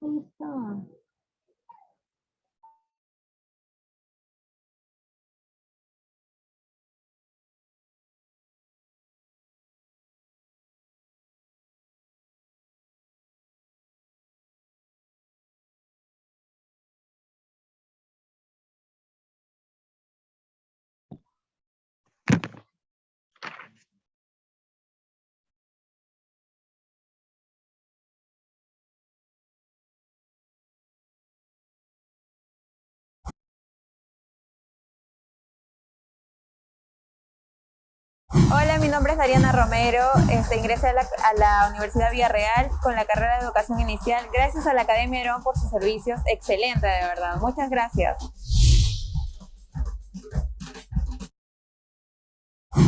Listo. Hola, mi nombre es Dariana Romero, ingresé a la Universidad Villarreal con la carrera de Educación Inicial, gracias a la Academia Herón por sus servicios, excelente de verdad, muchas gracias.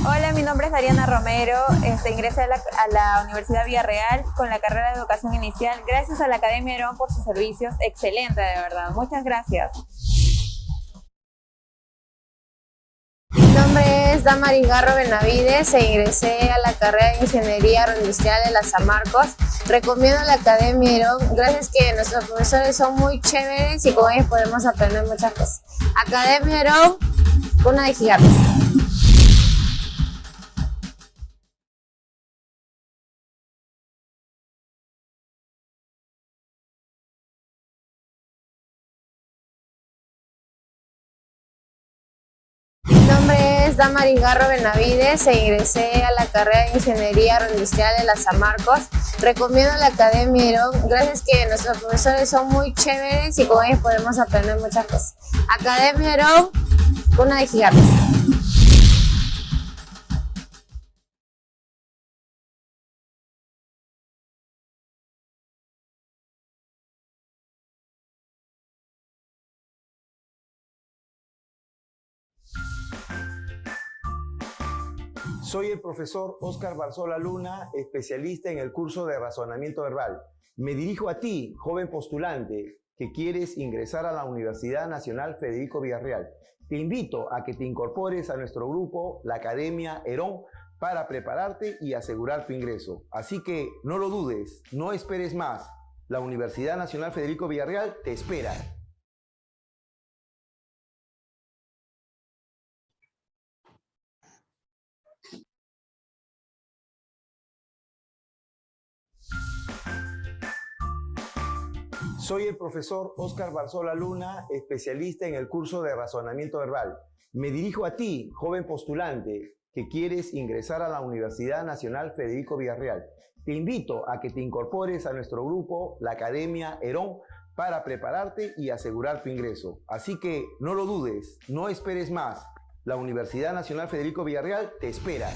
Hola, mi nombre es Dariana Romero, ingresé a la Universidad Villarreal con la carrera de Educación Inicial, gracias a la Academia Herón por sus servicios, excelente de verdad, muchas gracias. Mi nombre es Damaris Garro Benavides e ingresé a la carrera de Ingeniería Agroindustrial de la San Marcos. Recomiendo la Academia Herón, gracias que nuestros profesores son muy chéveres y con ellos podemos aprender muchas cosas. Academia Herón, cuna de gigantes. Mi nombre es Damaris Garro Benavides e ingresé a la carrera de Ingeniería Agroindustrial de la San Marcos. Recomiendo la Academia Herón, gracias que nuestros profesores son muy chéveres y con ellos podemos aprender muchas cosas. Academia Herón, cuna de gigantes. Soy el profesor Óscar Barzola Luna, especialista en el curso de razonamiento verbal. Me dirijo a ti, joven postulante, que quieres ingresar a la Universidad Nacional Federico Villarreal. Te invito a que te incorpores a nuestro grupo, la Academia Herón, para prepararte y asegurar tu ingreso. Así que no lo dudes, no esperes más. La Universidad Nacional Federico Villarreal te espera. Soy el profesor Óscar Barzola Luna, especialista en el curso de razonamiento verbal. Me dirijo a ti, joven postulante, que quieres ingresar a la Universidad Nacional Federico Villarreal. Te invito a que te incorpores a nuestro grupo, la Academia Herón, para prepararte y asegurar tu ingreso. Así que no lo dudes, no esperes más. La Universidad Nacional Federico Villarreal te espera.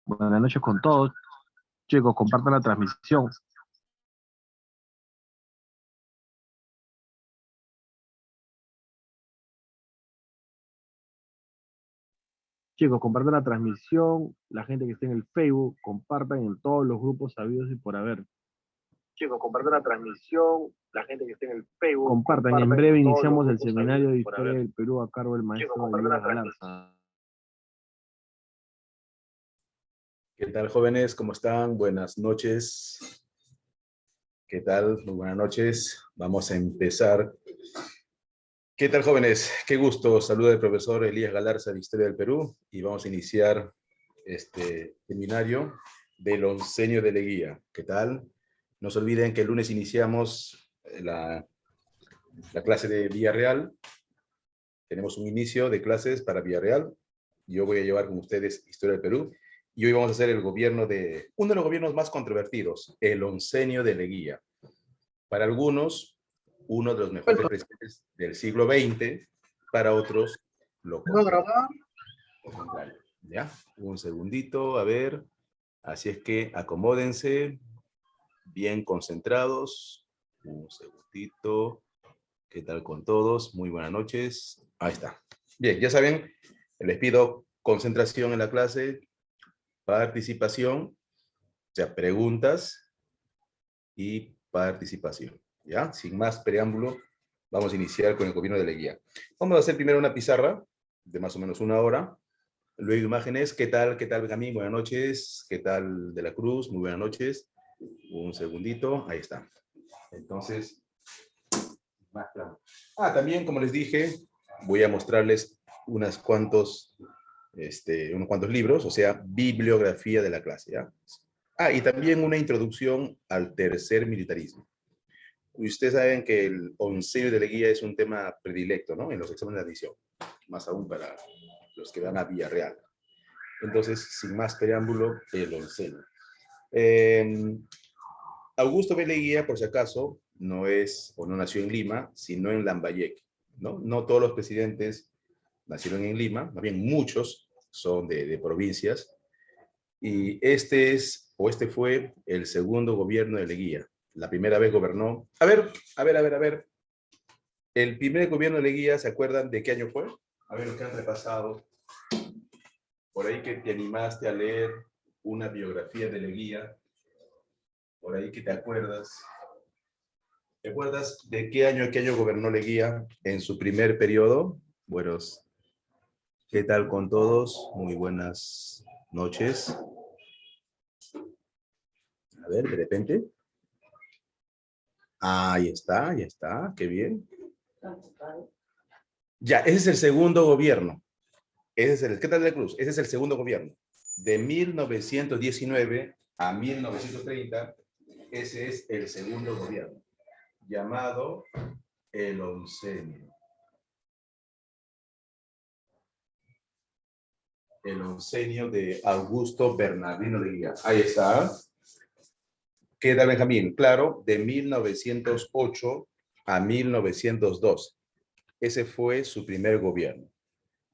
Buenas noches con todos. Chicos, compartan la transmisión. Chicos, compartan la transmisión. La gente que esté en el Facebook, compartan en todos los grupos sabidos y por haber. Chicos, compartan la transmisión. La gente que esté en el Facebook, compartan. En breve iniciamos el seminario de Historia del Perú a cargo del maestro Elías Galarza. ¿Qué tal, jóvenes? ¿Cómo están? Buenas noches. ¿Qué tal? Muy buenas noches. Vamos a empezar. ¿Qué tal, jóvenes? Qué gusto. Saluda el profesor Elías Galarza de Historia del Perú y vamos a iniciar este seminario del onceño de Leguía. ¿Qué tal? No se olviden que el lunes iniciamos la clase de Villarreal. Tenemos un inicio de clases para Villarreal. Yo voy a llevar con ustedes Historia del Perú. Y hoy vamos a hacer el gobierno de uno de los gobiernos más controvertidos, el oncenio de Leguía. Para algunos, uno de los mejores presidentes del siglo XX, para otros, lo contrario. ¿Ya? Un segundito, a ver. Así es que acomódense, bien concentrados. Un segundito. ¿Qué tal con todos? Muy buenas noches. Ahí está. Bien, ya saben, les pido concentración en la clase, participación O sea, preguntas y participación. ¿Ya? Sin más preámbulo, vamos a iniciar con el gobierno de Leguía. Vamos a hacer primero una pizarra de más o menos 1 hora. Luego imágenes. ¿Qué tal, Benjamín? Buenas noches. ¿Qué tal, De la Cruz? Muy buenas noches. Un segundito. Ahí está. Entonces, más claro. También, como les dije, voy a mostrarles unos cuantos libros, o sea, bibliografía de la clase, ¿ya? Y también una introducción al tercer militarismo. Ustedes saben que el oncenio de Leguía es un tema predilecto, ¿no? En los exámenes de admisión, más aún para los que van a Villarreal. Entonces, sin más preámbulo, el oncenio. Augusto B. Leguía, por si acaso, no nació en Lima, sino en Lambayeque, ¿no? No todos los presidentes nacieron en Lima, más bien muchos son de provincias, y este fue el segundo gobierno de Leguía. La primera vez gobernó. A ver. El primer gobierno de Leguía, ¿se acuerdan de qué año fue? A ver, los que han repasado. Por ahí que te animaste a leer una biografía de Leguía. Por ahí que te acuerdas. ¿Te acuerdas de qué año gobernó Leguía en su primer periodo? Buenos. ¿Qué tal con todos? Muy buenas noches. A ver, de repente. Ahí está, qué bien. Ya, ese es el segundo gobierno. ¿Qué tal, De la Cruz? Ese es el segundo gobierno. De 1919 a 1930, ese es el segundo gobierno, llamado el oncenio. El oncenio de Augusto Bernardino Leguía. Ahí está. ¿Qué tal, Benjamín? Claro, de 1908 a 1902. Ese fue su primer gobierno.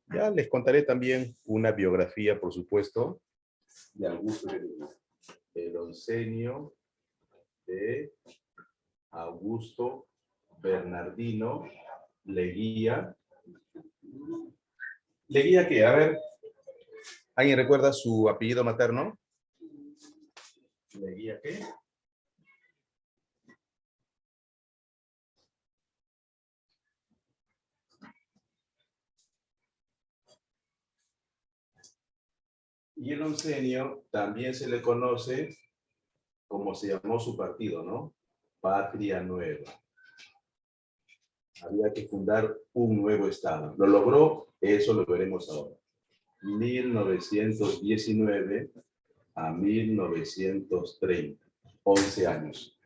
Ya les contaré también una biografía, por supuesto, de Augusto Leguía. El oncenio de Augusto Bernardino Leguía. ¿Leguía qué? A ver, ¿alguien recuerda su apellido materno? ¿Leguía qué? Y el oncenio también se le conoce como se llamó su partido, ¿no? Patria Nueva. Había que fundar un nuevo Estado. ¿Lo logró? Eso lo veremos ahora. 1919 a 1930. 11 años.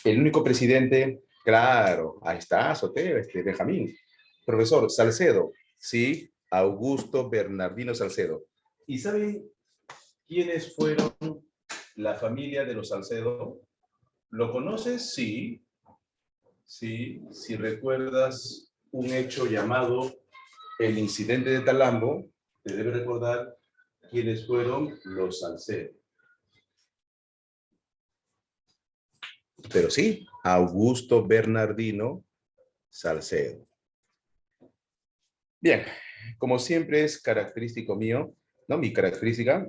El único presidente, claro, ahí está, Sotero, Benjamín. Profesor Salcedo, sí, Augusto Bernardino Salcedo. ¿Y saben quiénes fueron la familia de los Salcedo? ¿Lo conoces? Sí. Sí, si recuerdas un hecho llamado el incidente de Talambo, te debes recordar quiénes fueron los Salcedo. Pero sí, Augusto Bernardino Salcedo. Bien, como siempre es característico mío, ¿no? Mi característica,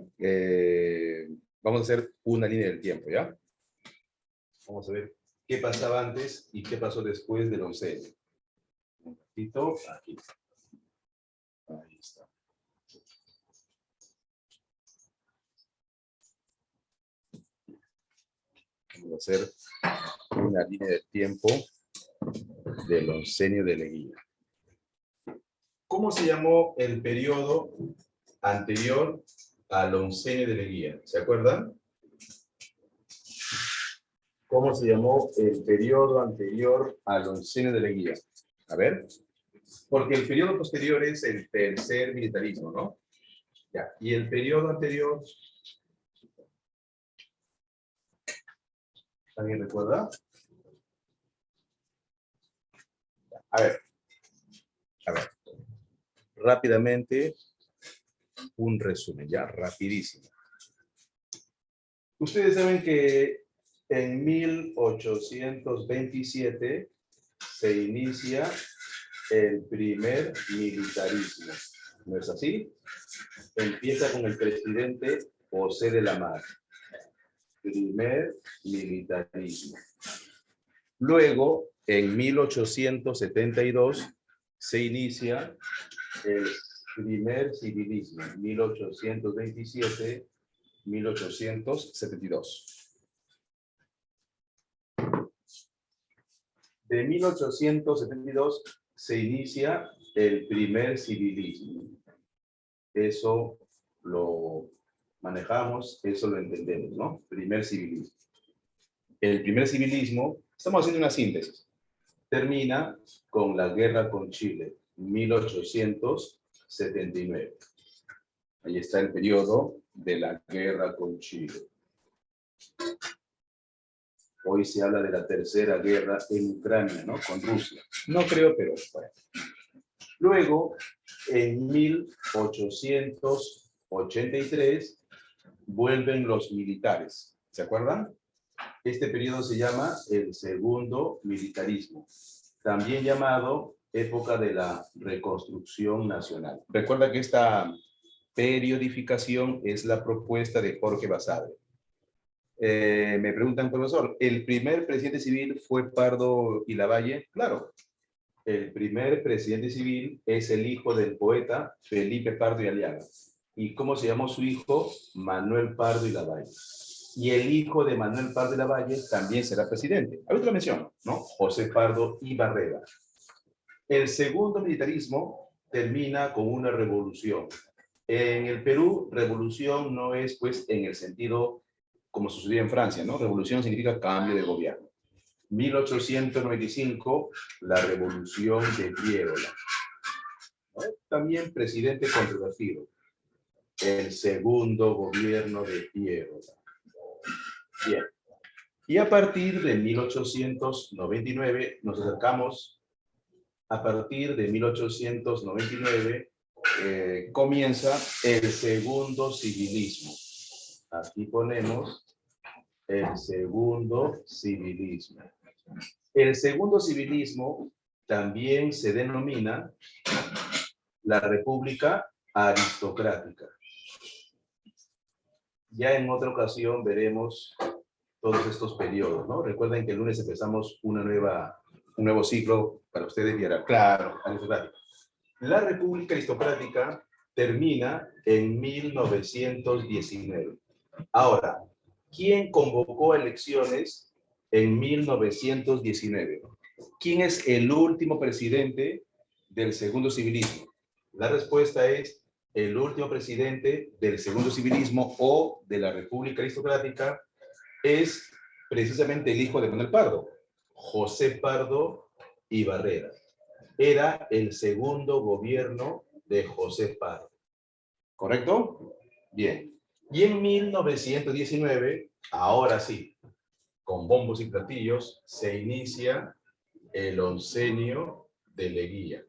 vamos a hacer una línea del tiempo, ¿ya? Vamos a ver qué pasaba antes y qué pasó después del oncenio. Un ratito, aquí. Ahí está. Vamos a hacer una línea del tiempo del oncenio de Leguía. ¿Cómo se llamó el periodo anterior al oncenio de Leguía? ¿Se acuerdan? ¿Cómo se llamó el periodo anterior al oncenio de Leguía? A ver. Porque el periodo posterior es el tercer militarismo, ¿no? Ya. Y el periodo anterior, ¿alguien recuerda? A ver. Rápidamente, un resumen, ya, rapidísimo. Ustedes saben que en 1827 se inicia el primer militarismo. ¿No es así? Empieza con el presidente José de la Mar. primer militarismo. Luego, en 1872, se inicia el primer civilismo, 1827-1872. De 1872 se inicia el primer civilismo. Eso lo manejamos, eso lo entendemos, ¿no? Primer civilismo. El primer civilismo, estamos haciendo una síntesis, termina con la guerra con Chile, 1879. Ahí está el periodo de la guerra con Chile. Hoy se habla de la tercera guerra en Ucrania, ¿no? Con Rusia. No creo, pero bueno. Luego, en 1883, vuelven los militares. ¿Se acuerdan? Este periodo se llama el segundo militarismo, también llamado época de la reconstrucción nacional. Recuerda que esta periodificación es la propuesta de Jorge Basadre. Me preguntan, profesor, ¿el primer presidente civil fue Pardo y Lavalle? Claro, el primer presidente civil es el hijo del poeta Felipe Pardo y Aliaga. ¿Y cómo se llamó su hijo? Manuel Pardo y Lavalle. Y el hijo de Manuel Pardo y Lavalle también será presidente. Ahorita lo menciono, ¿no? José Pardo y Barrera. El segundo militarismo termina con una revolución. En el Perú, revolución no es, pues, en el sentido como sucedía en Francia, ¿no? Revolución significa cambio de gobierno. 1895, la revolución de Piérola. ¿No? También presidente controvertido. El segundo gobierno de Piérola. Bien. Y a partir de 1899 nos acercamos, a partir de 1899 comienza el segundo civilismo. Aquí ponemos el segundo civilismo. El segundo civilismo también se denomina la República Aristocrática. Ya en otra ocasión veremos todos estos periodos, ¿no? Recuerden que el lunes empezamos un nuevo ciclo para ustedes y era claro, aristocrático. La República Aristocrática termina en 1919. Ahora, ¿quién convocó elecciones en 1919? ¿Quién es el último presidente del segundo civilismo? La respuesta es el último presidente del segundo civilismo o de la República Aristocrática es precisamente el hijo de Manuel Pardo, José Pardo y Barrera. Era el segundo gobierno de José Pardo. ¿Correcto? Bien. Y en 1919, ahora sí, con bombos y platillos, se inicia el oncenio de Leguía.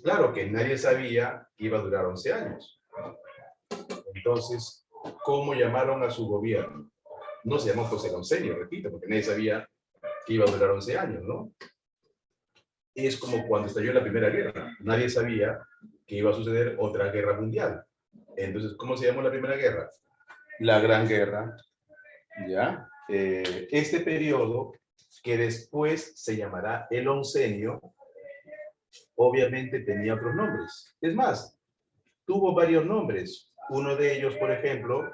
Claro que nadie sabía que iba a durar 11 años. Entonces, ¿cómo llamaron a su gobierno? No se llamó pues el oncenio, repito, porque nadie sabía que iba a durar 11 años, ¿no? Es como cuando estalló la Primera Guerra. Nadie sabía que iba a suceder otra guerra mundial. Entonces, ¿cómo se llamó la Primera Guerra? La Gran Guerra, ¿ya? Este periodo, que después se llamará el oncenio, obviamente tenía otros nombres. Es más, tuvo varios nombres. Uno de ellos, por ejemplo,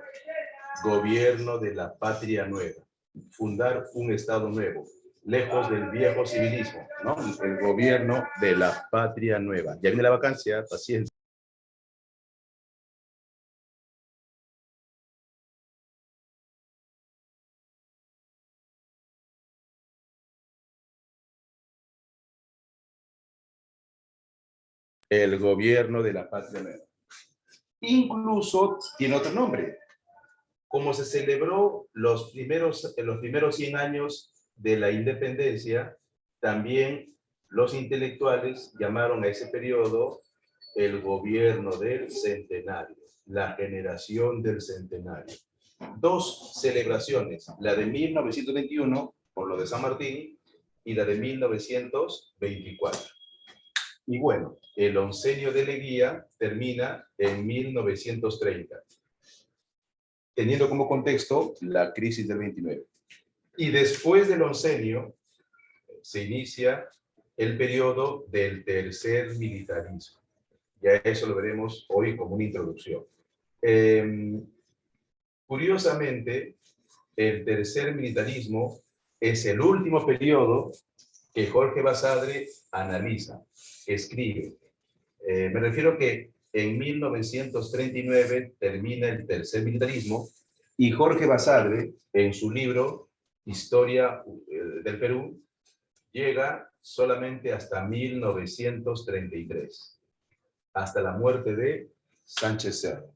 Gobierno de la Patria Nueva. Fundar un Estado nuevo, lejos del viejo civilismo, ¿no? El Gobierno de la Patria Nueva. Ya viene la vacancia, paciencia. El Gobierno de la Patria Nueva. Incluso tiene otro nombre. Como se celebró los primeros 100 años de la independencia, también los intelectuales llamaron a ese periodo el Gobierno del Centenario, la generación del Centenario. Dos celebraciones, la de 1921, por lo de San Martín, y la de 1924. Y bueno, el oncenio de Leguía termina en 1930. teniendo como contexto la crisis del 29. Y después del oncenio se inicia el periodo del tercer militarismo. Ya eso lo veremos hoy como una introducción. Curiosamente, el tercer militarismo es el último periodo que Jorge Basadre analiza, escribe. Me refiero que en 1939 termina el tercer militarismo y Jorge Basadre, en su libro Historia del Perú, llega solamente hasta 1933, hasta la muerte de Sánchez Cerro.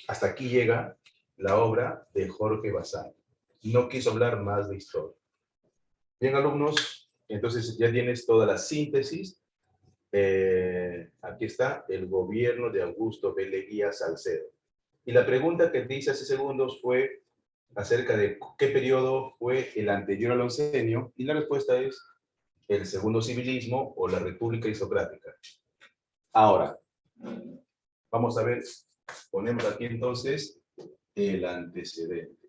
Hasta aquí llega la obra de Jorge Basadre. No quiso hablar más de historia. Bien, alumnos, entonces ya tienes toda la síntesis. Aquí está el gobierno de Augusto B. Leguía Salcedo. Y la pregunta que te hice hace segundos fue acerca de qué periodo fue el anterior al oncenio, y la respuesta es el segundo civilismo o la república isocrática. Ahora, vamos a ver, ponemos aquí entonces el antecedente.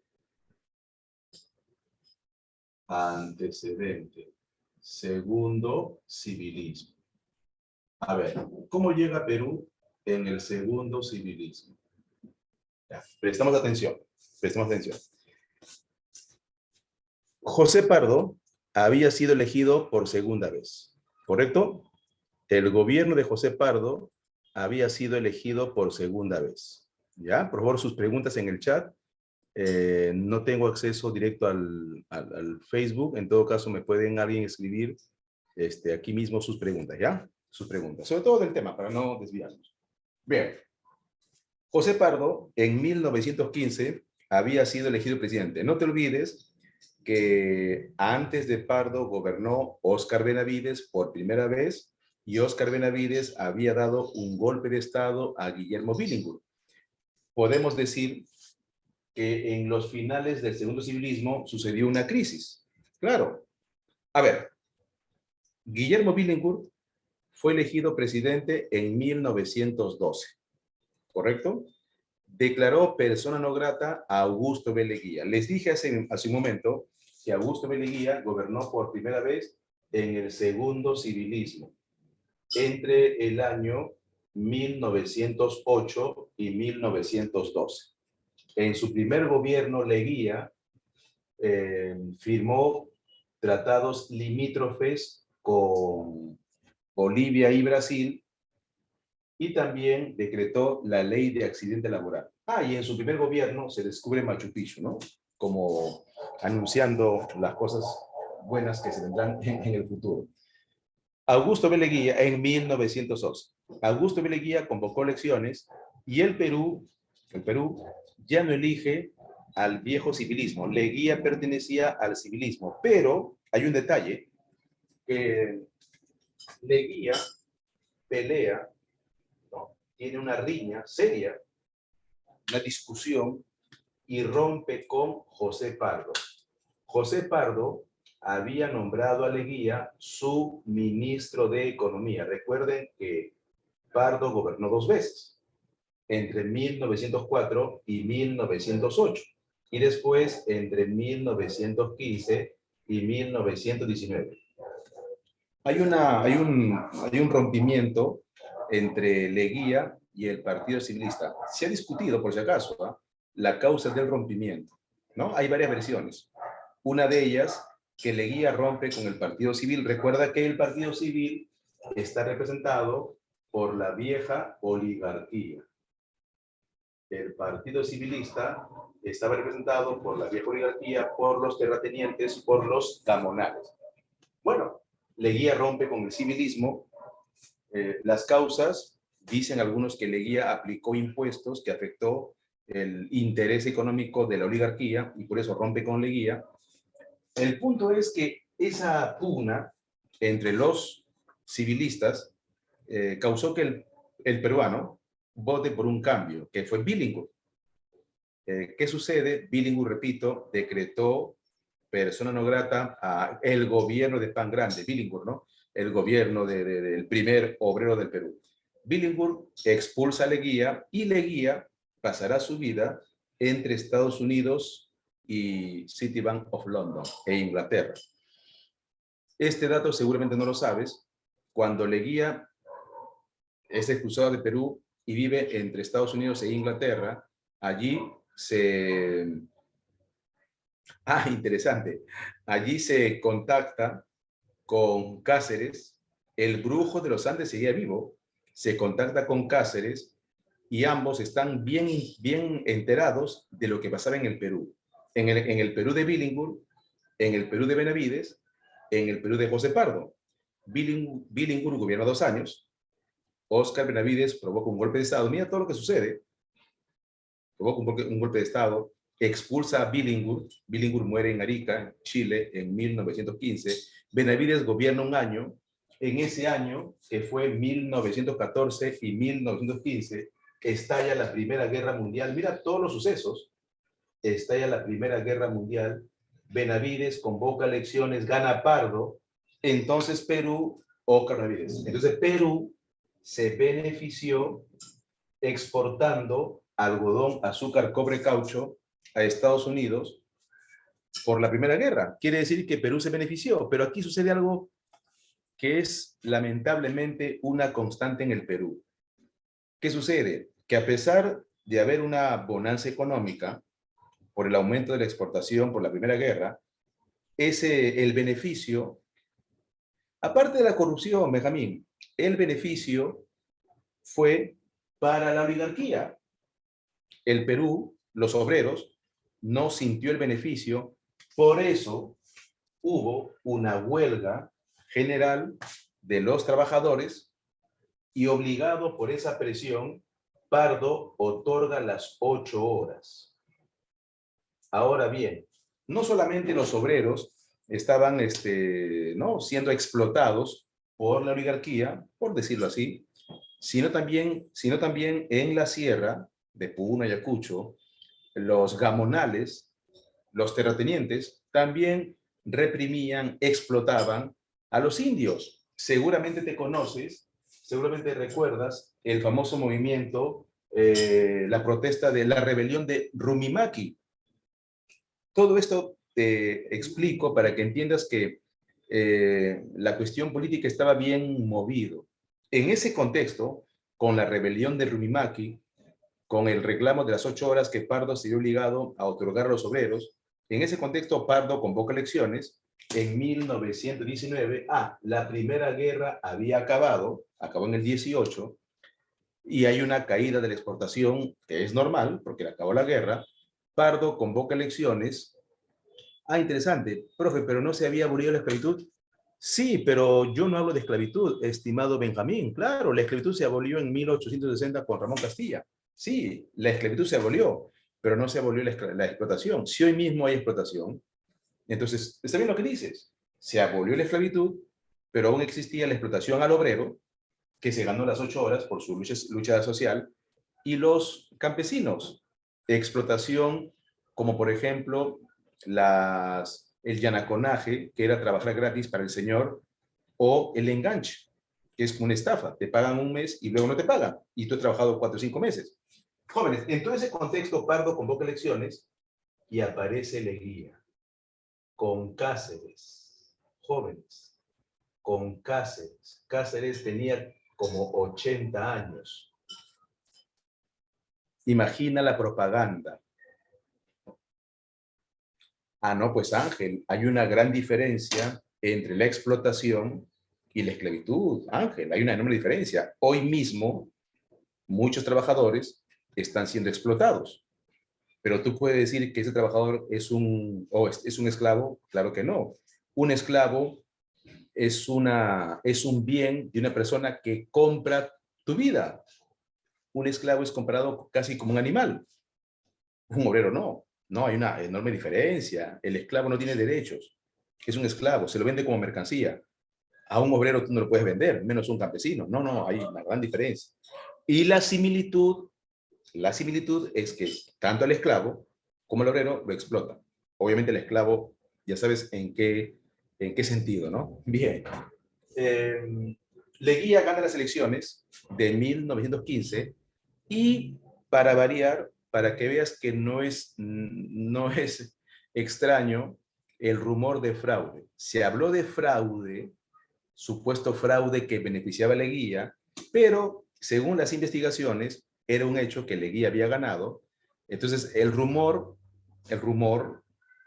Antecedente. Segundo civilismo. A ver, ¿cómo llega Perú en el segundo civilismo? Ya, prestamos atención, prestemos atención. José Pardo había sido elegido por segunda vez, ¿correcto? El gobierno de José Pardo había sido elegido por segunda vez. ¿Ya? Por favor, sus preguntas en el chat. No tengo acceso directo al Facebook. En todo caso, me pueden alguien escribir aquí mismo sus preguntas, ¿ya? Sus preguntas, sobre todo del tema, para no desviarnos. Bien. José Pardo, en 1915, había sido elegido presidente. No te olvides que antes de Pardo gobernó Óscar Benavides por primera vez, y Óscar Benavides había dado un golpe de Estado a Guillermo Billingur. Podemos decir que en los finales del segundo civilismo sucedió una crisis. Claro. A ver, Guillermo Billingur fue elegido presidente en 1912, ¿correcto? Declaró persona no grata a Augusto B. Leguía. Les dije hace un momento que Augusto B. Leguía gobernó por primera vez en el segundo civilismo, entre el año 1908 y 1912. En su primer gobierno, Leguía firmó tratados limítrofes con Bolivia y Brasil, y también decretó la ley de accidente laboral. Y en su primer gobierno se descubre Machu Picchu, ¿no? Como anunciando las cosas buenas que se vendrán en el futuro. Augusto B. Leguía, en 1911. Augusto B. Leguía convocó elecciones y el Perú ya no elige al viejo civilismo. Leguía pertenecía al civilismo, pero hay un detalle. Leguía pelea, ¿no? Tiene una riña seria, una discusión, y rompe con José Pardo. José Pardo había nombrado a Leguía su ministro de Economía. Recuerden que Pardo gobernó 2 veces, entre 1904 y 1908, y después entre 1915 y 1919. Hay un rompimiento entre Leguía y el Partido Civilista. Se ha discutido, por si acaso, la causa del rompimiento, ¿no? Hay varias versiones. Una de ellas, que Leguía rompe con el Partido Civil. Recuerda que el Partido Civil está representado por la vieja oligarquía. El Partido Civilista estaba representado por la vieja oligarquía, por los terratenientes, por los gamonales. Bueno, Leguía rompe con el civilismo. Las causas, dicen algunos que Leguía aplicó impuestos que afectó el interés económico de la oligarquía y por eso rompe con Leguía. El punto es que esa pugna entre los civilistas causó que el peruano vote por un cambio, que fue Billingur. ¿Qué sucede? Billingur, repito, decretó persona no grata a el gobierno de Pan Grande, Billingur, ¿no? El gobierno del primer obrero del Perú. Billingur expulsa a Leguía y Leguía pasará su vida entre Estados Unidos y Citibank of London e Inglaterra. Este dato seguramente no lo sabes. Cuando Leguía es expulsado de Perú y vive entre Estados Unidos e Inglaterra, allí se... interesante. Allí se contacta con Cáceres, el brujo de los Andes seguía vivo, se contacta con Cáceres y ambos están bien enterados de lo que pasaba en el Perú. En el Perú de Billinghurst, en el Perú de Benavides, en el Perú de José Pardo. Billinghurst gobierna 2 años, Óscar Benavides provoca un golpe de Estado. Mira todo lo que sucede. Provoca un golpe de Estado, expulsa a Billinghurst. Billinghurst muere en Arica, Chile, en 1915. Benavides gobierna 1 año. En ese año, que fue 1914 y 1915, estalla la Primera Guerra Mundial. Mira todos los sucesos. Estalla la Primera Guerra Mundial. Benavides convoca elecciones, gana Pardo. Entonces Perú, Óscar Benavides. Entonces Perú se benefició exportando algodón, azúcar, cobre, caucho a Estados Unidos por la Primera Guerra. Quiere decir que Perú se benefició, pero aquí sucede algo que es lamentablemente una constante en el Perú. ¿Qué sucede? Que a pesar de haber una bonanza económica por el aumento de la exportación por la Primera Guerra, el beneficio, aparte de la corrupción, Benjamín, el beneficio fue para la oligarquía. El Perú, los obreros, no sintió el beneficio, por eso hubo una huelga general de los trabajadores y obligado por esa presión, Pardo otorga las 8 horas. Ahora bien, no solamente los obreros estaban ¿no? siendo explotados por la oligarquía, por decirlo así, sino también en la sierra de Puno, Ayacucho, los gamonales, los terratenientes, también reprimían, explotaban a los indios. Seguramente te conoces, seguramente recuerdas el famoso movimiento, la protesta de la rebelión de Rumimaki. Todo esto te explico para que entiendas que la cuestión política estaba bien movido. En ese contexto, con la rebelión de Rumimaki, con el reclamo de las 8 horas que Pardo se vio obligado a otorgar a los obreros, en ese contexto Pardo convoca elecciones. En 1919, la Primera Guerra había acabó en el 18, y hay una caída de la exportación que es normal, porque acabó la guerra. Pardo convoca elecciones. Interesante, profe, pero ¿no se había abolido la esclavitud? Sí, pero yo no hablo de esclavitud, estimado Benjamín. Claro, la esclavitud se abolió en 1860 con Ramón Castilla. Sí, la esclavitud se abolió, pero no se abolió la explotación. Si hoy mismo hay explotación, entonces, está bien lo que dices. Se abolió la esclavitud, pero aún existía la explotación al obrero, que se ganó las 8 horas por su lucha social, y los campesinos. Explotación, como por ejemplo, el llanaconaje, que era trabajar gratis para el señor, o el enganche, que es una estafa. Te pagan un mes y luego no te pagan, y tú has trabajado 4 o 5 meses. Jóvenes, en todo ese contexto, Pardo convoca elecciones y aparece Leguía con Cáceres. Jóvenes, con Cáceres. Cáceres tenía como 80 años. Imagina la propaganda. No, pues Ángel, hay una gran diferencia entre la explotación y la esclavitud. Ángel, hay una enorme diferencia. Hoy mismo, muchos trabajadores están siendo explotados. Pero tú puedes decir que ese trabajador es un esclavo. Claro que no. Un esclavo es un bien de una persona que compra tu vida. Un esclavo es comparado casi como un animal. Un obrero no. No, hay una enorme diferencia. El esclavo no tiene derechos. Es un esclavo, se lo vende como mercancía. A un obrero tú no lo puedes vender, menos un campesino. No, hay una gran diferencia. Y la similitud es que tanto el esclavo como el obrero lo explotan. Obviamente el esclavo, ya sabes en qué sentido, ¿no? Bien. Leguía gana las elecciones de 1915 y, para variar, para que veas que no es extraño el rumor de fraude. Se habló de fraude, supuesto fraude que beneficiaba a Leguía, pero según las investigaciones, era un hecho que Leguía había ganado. Entonces, el rumor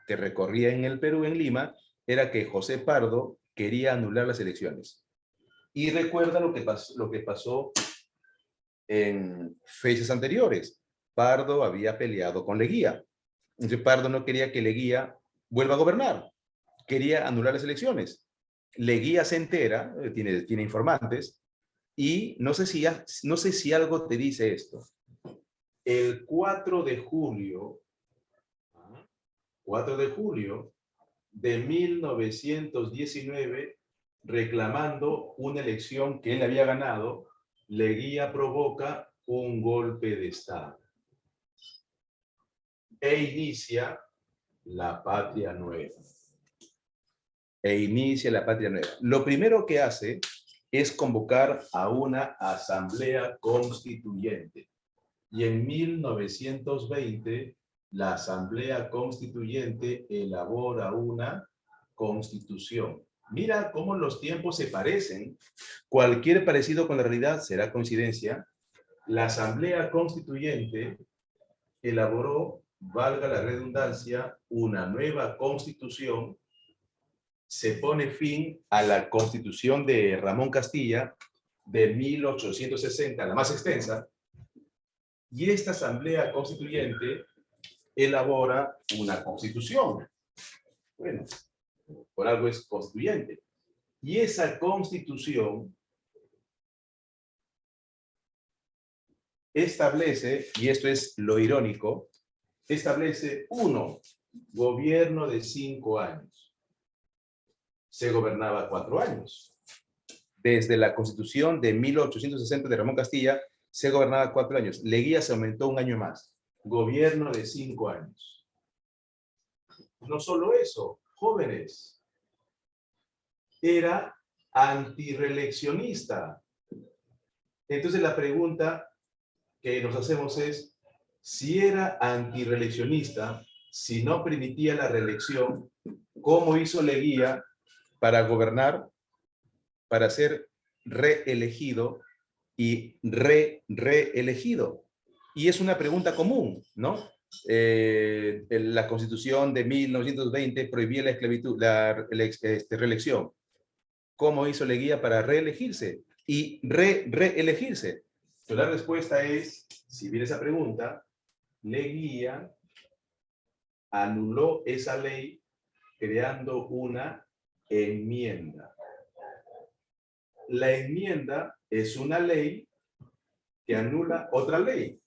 que recorría en el Perú, en Lima, era que José Pardo quería anular las elecciones. Y recuerda lo que pasó en fechas anteriores. Pardo había peleado con Leguía. Entonces, Pardo no quería que Leguía vuelva a gobernar. Quería anular las elecciones. Leguía se entera, tiene informantes, y no sé si algo te dice esto. El 4 de julio de 1919, reclamando una elección que él había ganado, Leguía provoca un golpe de Estado e inicia la Patria Nueva. Lo primero que hace es convocar a una asamblea constituyente. Y en 1920, la Asamblea Constituyente elabora una constitución. Mira cómo los tiempos se parecen. Cualquier parecido con la realidad será coincidencia. La Asamblea Constituyente elaboró, valga la redundancia, una nueva constitución. Se pone fin a la constitución de Ramón Castilla de 1860, la más extensa, y esta Asamblea Constituyente elabora una constitución. Bueno, por algo es constituyente. Y esa constitución establece, y esto es lo irónico, establece gobierno de 5 años. Se gobernaba 4 años. Desde la Constitución de 1860 de Ramón Castilla, se gobernaba 4 años. Leguía se aumentó 1 año más. Gobierno de 5 años. No solo eso, jóvenes. Era antirreeleccionista. Entonces la pregunta que nos hacemos es, si era antirreeleccionista, si no permitía la reelección, ¿cómo hizo Leguía para gobernar, para ser reelegido y reelegido? Y es una pregunta común, ¿no? La Constitución de 1920 prohibía la esclavitud, la reelección. ¿Cómo hizo Leguía para reelegirse y reelegirse? Entonces, la respuesta es, si viene esa pregunta, Leguía anuló esa ley creando una enmienda. La enmienda es una ley que anula otra ley.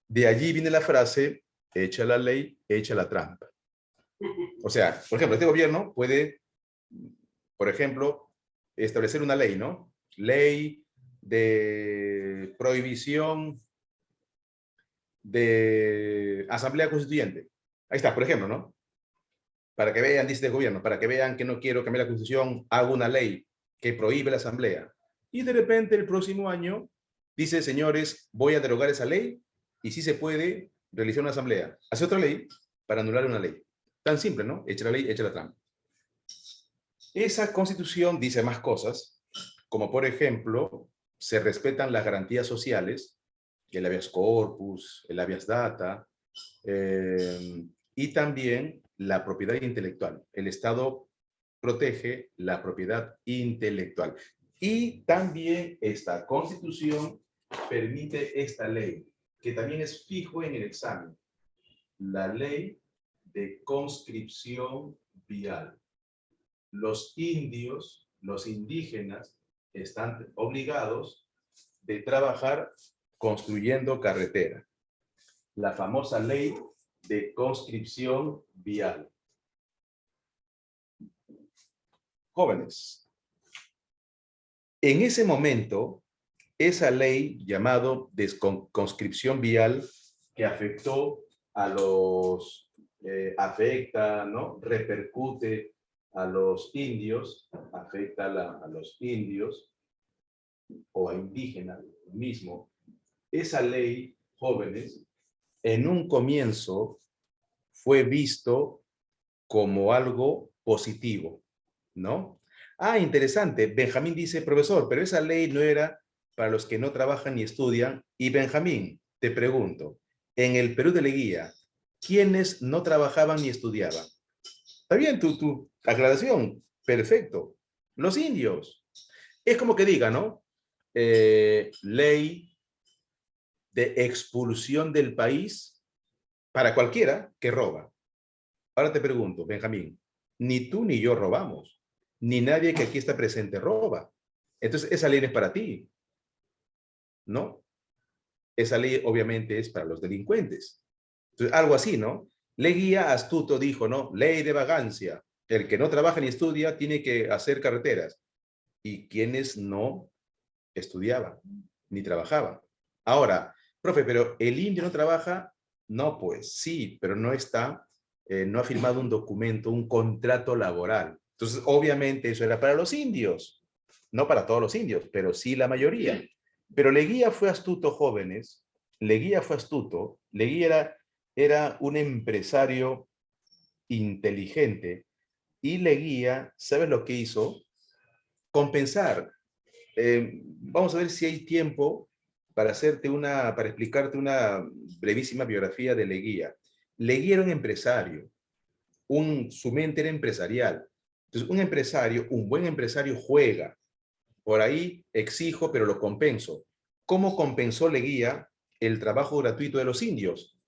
De allí viene la frase, echa la ley, echa la trampa. O sea, por ejemplo, este gobierno puede, por ejemplo, establecer una ley, ¿no? Ley de prohibición de asamblea constituyente. Ahí está, por ejemplo, ¿no? Para que vean, dice el gobierno, para que vean que no quiero cambiar la constitución, hago una ley que prohíbe la asamblea. Y de repente el próximo año dice, señores, voy a derogar esa ley y sí se puede realizar una asamblea. Hace otra ley para anular una ley. Tan simple, ¿no? Echa la ley, echa la trampa. Esa constitución dice más cosas, como por ejemplo, se respetan las garantías sociales, el habeas corpus, el habeas data, y también la propiedad intelectual. El Estado protege la propiedad intelectual. Y también esta Constitución permite esta ley, que también es fijo en el examen, la ley de conscripción vial. Los indios, los indígenas, están obligados de trabajar construyendo carretera. La famosa ley de conscripción vial. Jóvenes, en ese momento, esa ley llamado de conscripción vial que afectó a los, afecta, ¿no? Repercute a los indios, afecta a los indios o a indígenas mismo. Esa ley, jóvenes, en un comienzo fue visto como algo positivo, ¿no? Ah, interesante. Benjamín dice, profesor, pero esa ley no era para los que no trabajan ni estudian. Y Benjamín, te pregunto, en el Perú de Leguía, ¿quiénes no trabajaban ni estudiaban? Está bien tu aclaración, perfecto. Los indios. Es como que diga, ¿no? Ley de expulsión del país para cualquiera que roba. Ahora te pregunto, Benjamín, ni tú ni yo robamos, ni nadie que aquí está presente roba. Entonces, esa ley no es para ti, ¿no? Esa ley obviamente es para los delincuentes. Entonces, algo así, ¿no? Leguía astuto dijo, ¿no? Ley de vagancia. El que no trabaja ni estudia tiene que hacer carreteras. Y quienes no estudiaban ni trabajaban. Ahora, profe, pero el indio no trabaja. No, pues sí, pero no está, no ha firmado un documento, un contrato laboral. Entonces, obviamente eso era para los indios. No para todos los indios, pero sí la mayoría. Pero Leguía fue astuto, jóvenes. Leguía fue astuto. Leguía era un empresario inteligente. Y Leguía, ¿sabes lo que hizo? Compensar. Vamos a ver si hay tiempo para para explicarte una brevísima biografía de Leguía. Leguía era un empresario, su mente era empresarial. Entonces, un empresario, un buen empresario juega. Por ahí exijo, pero lo compenso. ¿Cómo compensó Leguía el trabajo gratuito de los indios?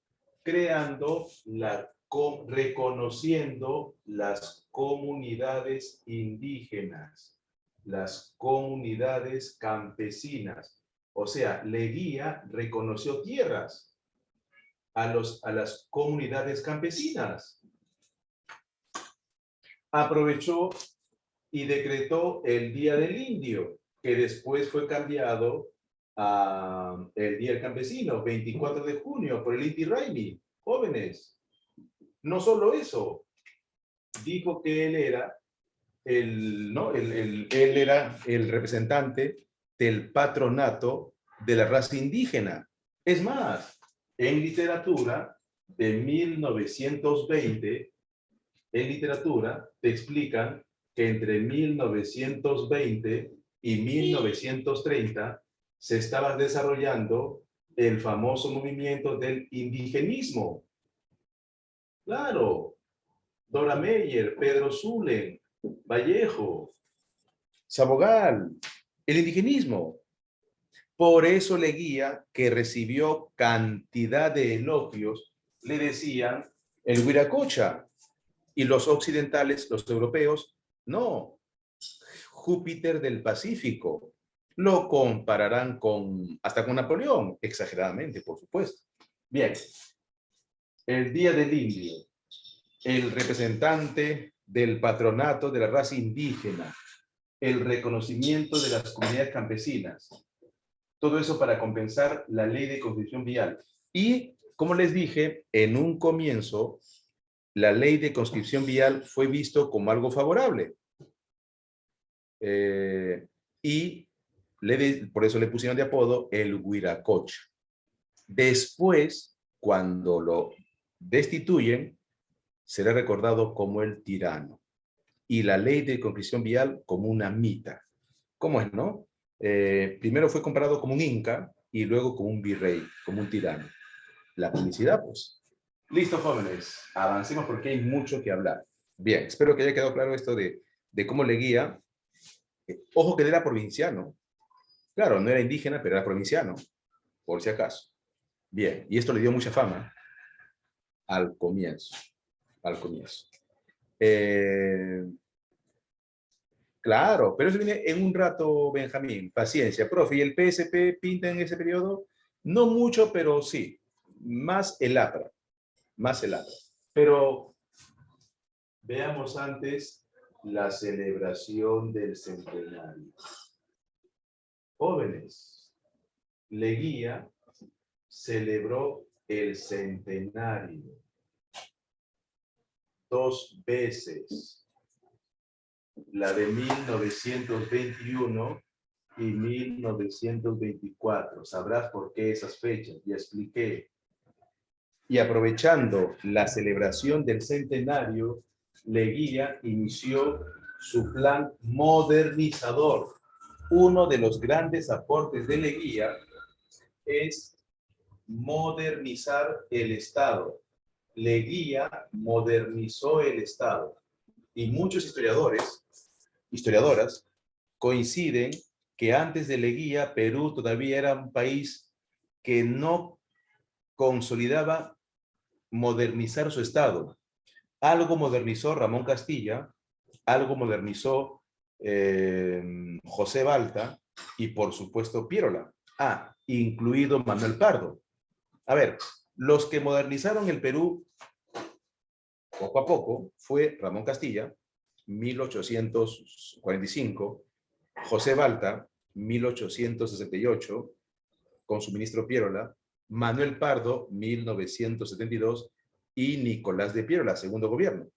Reconociendo las comunidades indígenas, las comunidades campesinas. O sea, Leguía reconoció tierras a las comunidades campesinas. Aprovechó y decretó el Día del Indio, que después fue cambiado a el Día del Campesino, 24 de junio, por el Inti Raymi. Jóvenes, no solo eso, dijo que él era él era el representante del patronato de la raza indígena. Es más, en literatura de 1920, en literatura te explican que entre 1920 y 1930 se estaba desarrollando el famoso movimiento del indigenismo. Claro, Dora Meyer, Pedro Zulen, Vallejo, Sabogal, el indigenismo. Por eso Leguía, que recibió cantidad de elogios, le decían el Huiracocha. Y los occidentales, los europeos, no. Júpiter del Pacífico. Lo compararán hasta con Napoleón, exageradamente, por supuesto. Bien, el Día del Indio, el representante del patronato de la raza indígena, el reconocimiento de las comunidades campesinas. Todo eso para compensar la ley de construcción vial. Y, como les dije, en un comienzo, la ley de conscripción vial fue visto como algo favorable. Y por eso le pusieron de apodo el Huiracocha. Después, cuando lo destituyen, será recordado como el tirano. Y la ley de conscripción vial como una mita. ¿Cómo es, no? Primero fue comparado como un inca y luego como un virrey, como un tirano. La publicidad, pues. Listo, jóvenes. Avancemos porque hay mucho que hablar. Bien, espero que haya quedado claro esto de cómo Leguía. Ojo que él era provinciano. Claro, no era indígena, pero era provinciano, por si acaso. Bien, y esto le dio mucha fama al comienzo. Al comienzo. Claro, pero eso viene en un rato, Benjamín. Paciencia, profe. ¿Y el PSP pinta en ese periodo? No mucho, pero sí. Más el APRA. Más el APRA. Pero veamos antes la celebración del centenario. Jóvenes, Leguía celebró el centenario 2 veces, la de 1921 y 1924. Sabrás por qué esas fechas, ya expliqué. y aprovechando la celebración del centenario, Leguía inició su plan modernizador. Uno de los grandes aportes de Leguía es modernizar el Estado. Leguía modernizó el Estado. Y muchos historiadoras, coinciden que antes de Leguía, Perú todavía era un país que no consolidaba modernizar su Estado. Algo modernizó Ramón Castilla, algo modernizó José Balta y por supuesto Piérola. Incluido Manuel Pardo. A ver, los que modernizaron el Perú poco a poco fue Ramón Castilla, 1845, José Balta, 1868, con su ministro Piérola, Manuel Pardo, 1972, y Nicolás de Piérola, segundo gobierno.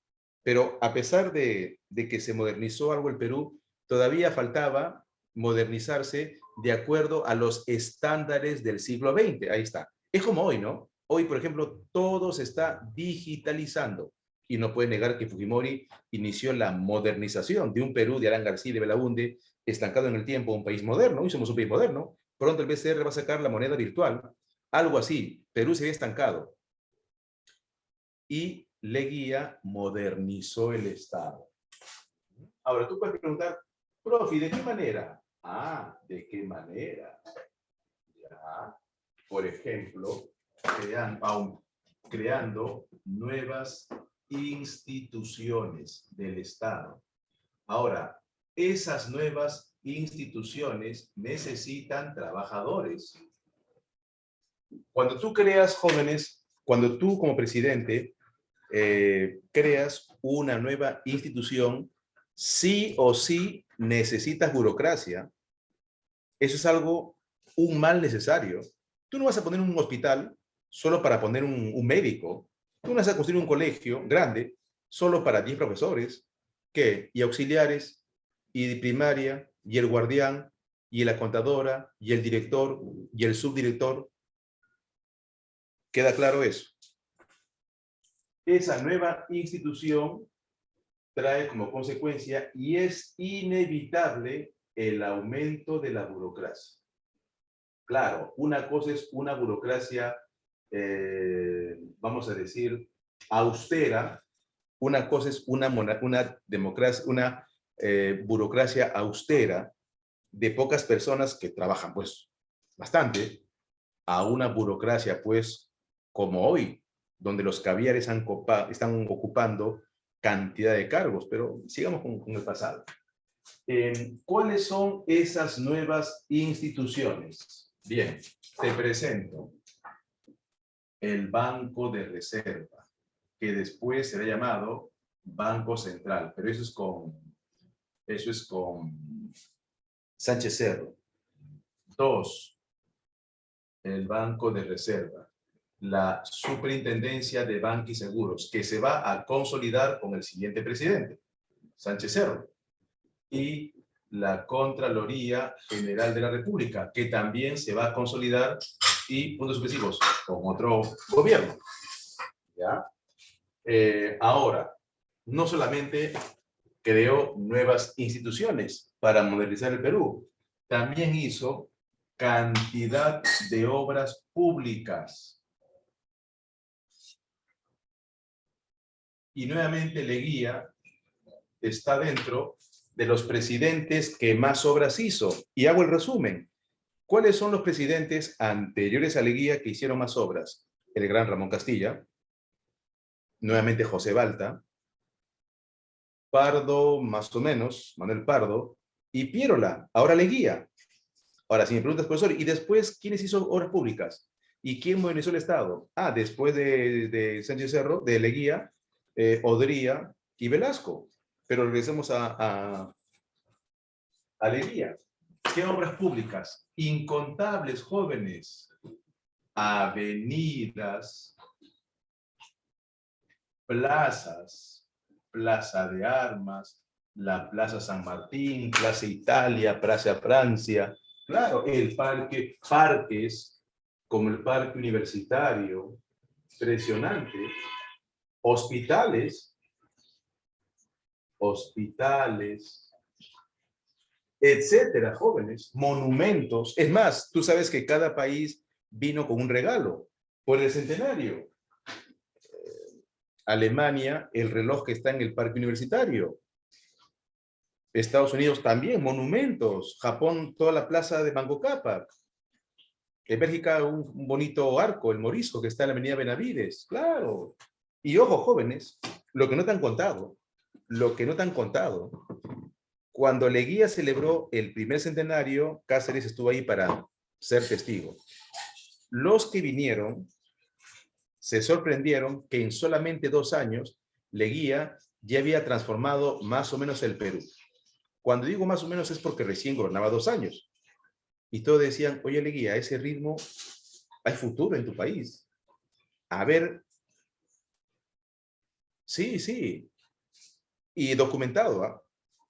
Pero a pesar de que se modernizó algo el Perú, todavía faltaba modernizarse de acuerdo a los estándares del siglo XX. Ahí está. Es como hoy, ¿no? Hoy, por ejemplo, todo se está digitalizando. Y no puede negar que Fujimori inició la modernización de un Perú de Alan García y de Belaunde, estancado en el tiempo, un país moderno. Hoy somos un país moderno. Pronto el BCR va a sacar la moneda virtual. Algo así. Perú se había estancado. Y Leguía modernizó el Estado. Ahora, tú puedes preguntar, profe, ¿de qué manera? ¿De qué manera? Ya. Por ejemplo, creando nuevas instituciones del Estado. Ahora, esas nuevas instituciones necesitan trabajadores. Cuando tú creas, jóvenes, cuando tú como presidente creas una nueva institución, sí o sí necesitas burocracia. Eso es un mal necesario. Tú no vas a poner un hospital solo para poner un médico. Tú no vas a construir un colegio grande solo para 10 profesores, ¿qué? Y auxiliares, y de primaria, y el guardián, y la contadora, y el director, y el subdirector. ¿Queda claro eso? Esa nueva institución trae como consecuencia, y es inevitable, el aumento de la burocracia. Claro, una cosa es una burocracia, vamos a decir, austera. Una cosa es una burocracia austera de pocas personas que trabajan, pues, bastante, a una burocracia, pues, como hoy, donde los caviares están ocupando cantidad de cargos. Pero sigamos con el pasado. ¿Cuáles son esas nuevas instituciones? Bien, te presento el Banco de Reserva, que después será llamado Banco Central, pero eso es con Sánchez Cerro. 2, el Banco de Reserva, la Superintendencia de Banca y Seguros, que se va a consolidar con el siguiente presidente, Sánchez Cerro. Y la Contraloría General de la República, que también se va a consolidar, y puntos sucesivos, con otro gobierno. ¿Ya? Ahora, no solamente creó nuevas instituciones para modernizar el Perú, también hizo cantidad de obras públicas. Y nuevamente Leguía está dentro de los presidentes que más obras hizo. Y hago el resumen. ¿Cuáles son los presidentes anteriores a Leguía que hicieron más obras? El gran Ramón Castilla, nuevamente José Balta, Pardo, más o menos, Manuel Pardo, y Piérola, ahora Leguía. Ahora, si me preguntas, profesor, ¿y después quiénes hizo obras públicas? ¿Y quién modernizó el Estado? Después de Sánchez Cerro, de Leguía, Odría y Velasco. Pero regresemos a Leguía. ¿Qué obras públicas? Incontables, jóvenes. Avenidas, plazas, Plaza de Armas, la Plaza San Martín, Plaza Italia, Plaza Francia. Claro, parques como el Parque Universitario, impresionante. Hospitales, etcétera, jóvenes, monumentos. Es más, tú sabes que cada país vino con un regalo por el centenario. Alemania, el reloj que está en el parque universitario. Estados Unidos también, monumentos. Japón, toda la plaza de Mango Cápac. En Bélgica, un bonito arco, el Morisco, que está en la avenida Benavides. Claro. Y ojo, jóvenes, lo que no te han contado, cuando Leguía celebró el primer centenario, Cáceres estuvo ahí para ser testigo. Los que vinieron se sorprendieron que en solamente 2 años Leguía ya había transformado más o menos el Perú. Cuando digo más o menos es porque recién gobernaba 2 años. Y todos decían, oye Leguía, a ese ritmo hay futuro en tu país. A ver, sí. Y documentado, ¿ah?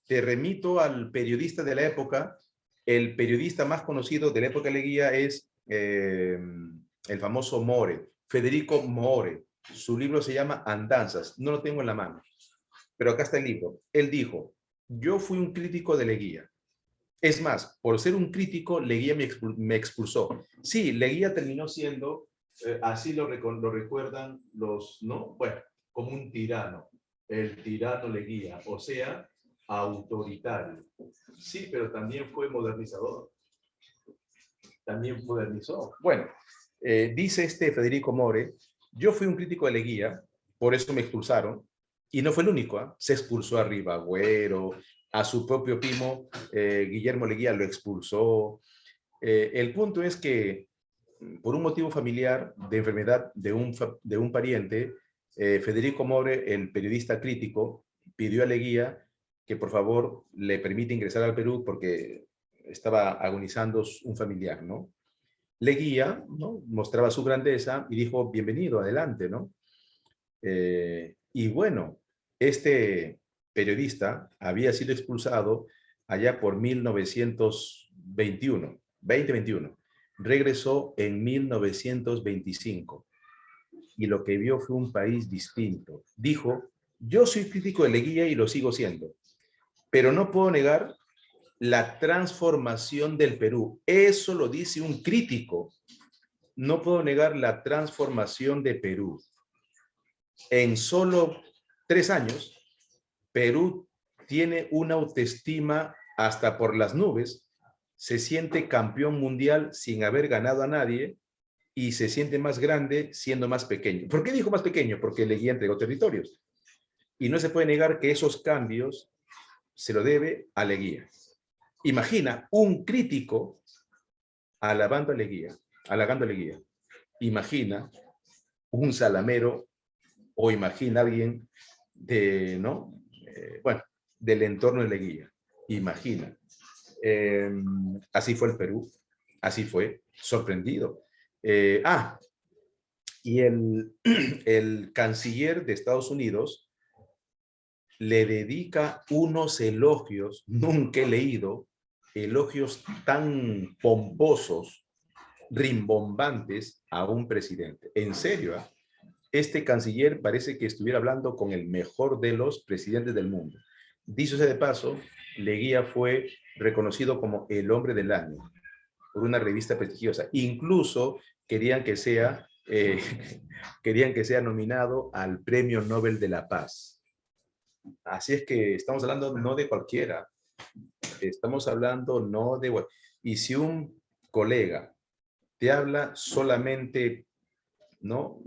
Te remito al periodista de la época. El periodista más conocido de la época de Leguía es el famoso More, Federico More. Su libro se llama Andanzas. No lo tengo en la mano, pero acá está el libro. Él dijo, yo fui un crítico de Leguía. Es más, por ser un crítico, Leguía me expulsó. Sí, Leguía terminó siendo, así lo recuerdan los, ¿no? Bueno, como un tirano. El tirano Leguía, o sea, autoritario. Sí, pero también fue modernizador. También modernizó. Bueno, dice este Federico More, yo fui un crítico de Leguía, por eso me expulsaron, y no fue el único, ¿eh? Se expulsó a Ribagüero, a su propio primo, Guillermo Leguía, lo expulsó. El punto es que, por un motivo familiar, de enfermedad de un pariente, Federico More, el periodista crítico, pidió a Leguía que por favor le permita ingresar al Perú porque estaba agonizando un familiar, ¿no? Leguía, ¿no?, mostraba su grandeza y dijo, bienvenido, adelante, ¿no? Y bueno, este periodista había sido expulsado allá por 1921, 2021. Regresó en 1925 y lo que vio fue un país distinto. Dijo, yo soy crítico de Leguía y lo sigo siendo, pero no puedo negar la transformación del Perú. Eso lo dice un crítico. No puedo negar la transformación de Perú. En solo 3 años, Perú tiene una autoestima hasta por las nubes, se siente campeón mundial sin haber ganado a nadie y se siente más grande siendo más pequeño. ¿Por qué dijo más pequeño? Porque Leguía entregó territorios. Y no se puede negar que esos cambios se lo debe a Leguía. Imagina un crítico alabando a Leguía, halagando a Leguía. Imagina un salamero o imagina alguien de, ¿no? Bueno, del entorno de Leguía. Imagina. Así fue el Perú. Así fue. Sorprendido. Y el canciller de Estados Unidos le dedica unos elogios, nunca he leído, elogios tan pomposos, rimbombantes a un presidente. En serio, ¿eh? Este canciller parece que estuviera hablando con el mejor de los presidentes del mundo. Dicho sea de paso, Leguía fue reconocido como el hombre del año por una revista prestigiosa. Incluso querían que sea nominado al Premio Nobel de la Paz. Así es que estamos hablando no de cualquiera. Estamos hablando no de... Y si un colega te habla solamente, ¿no?,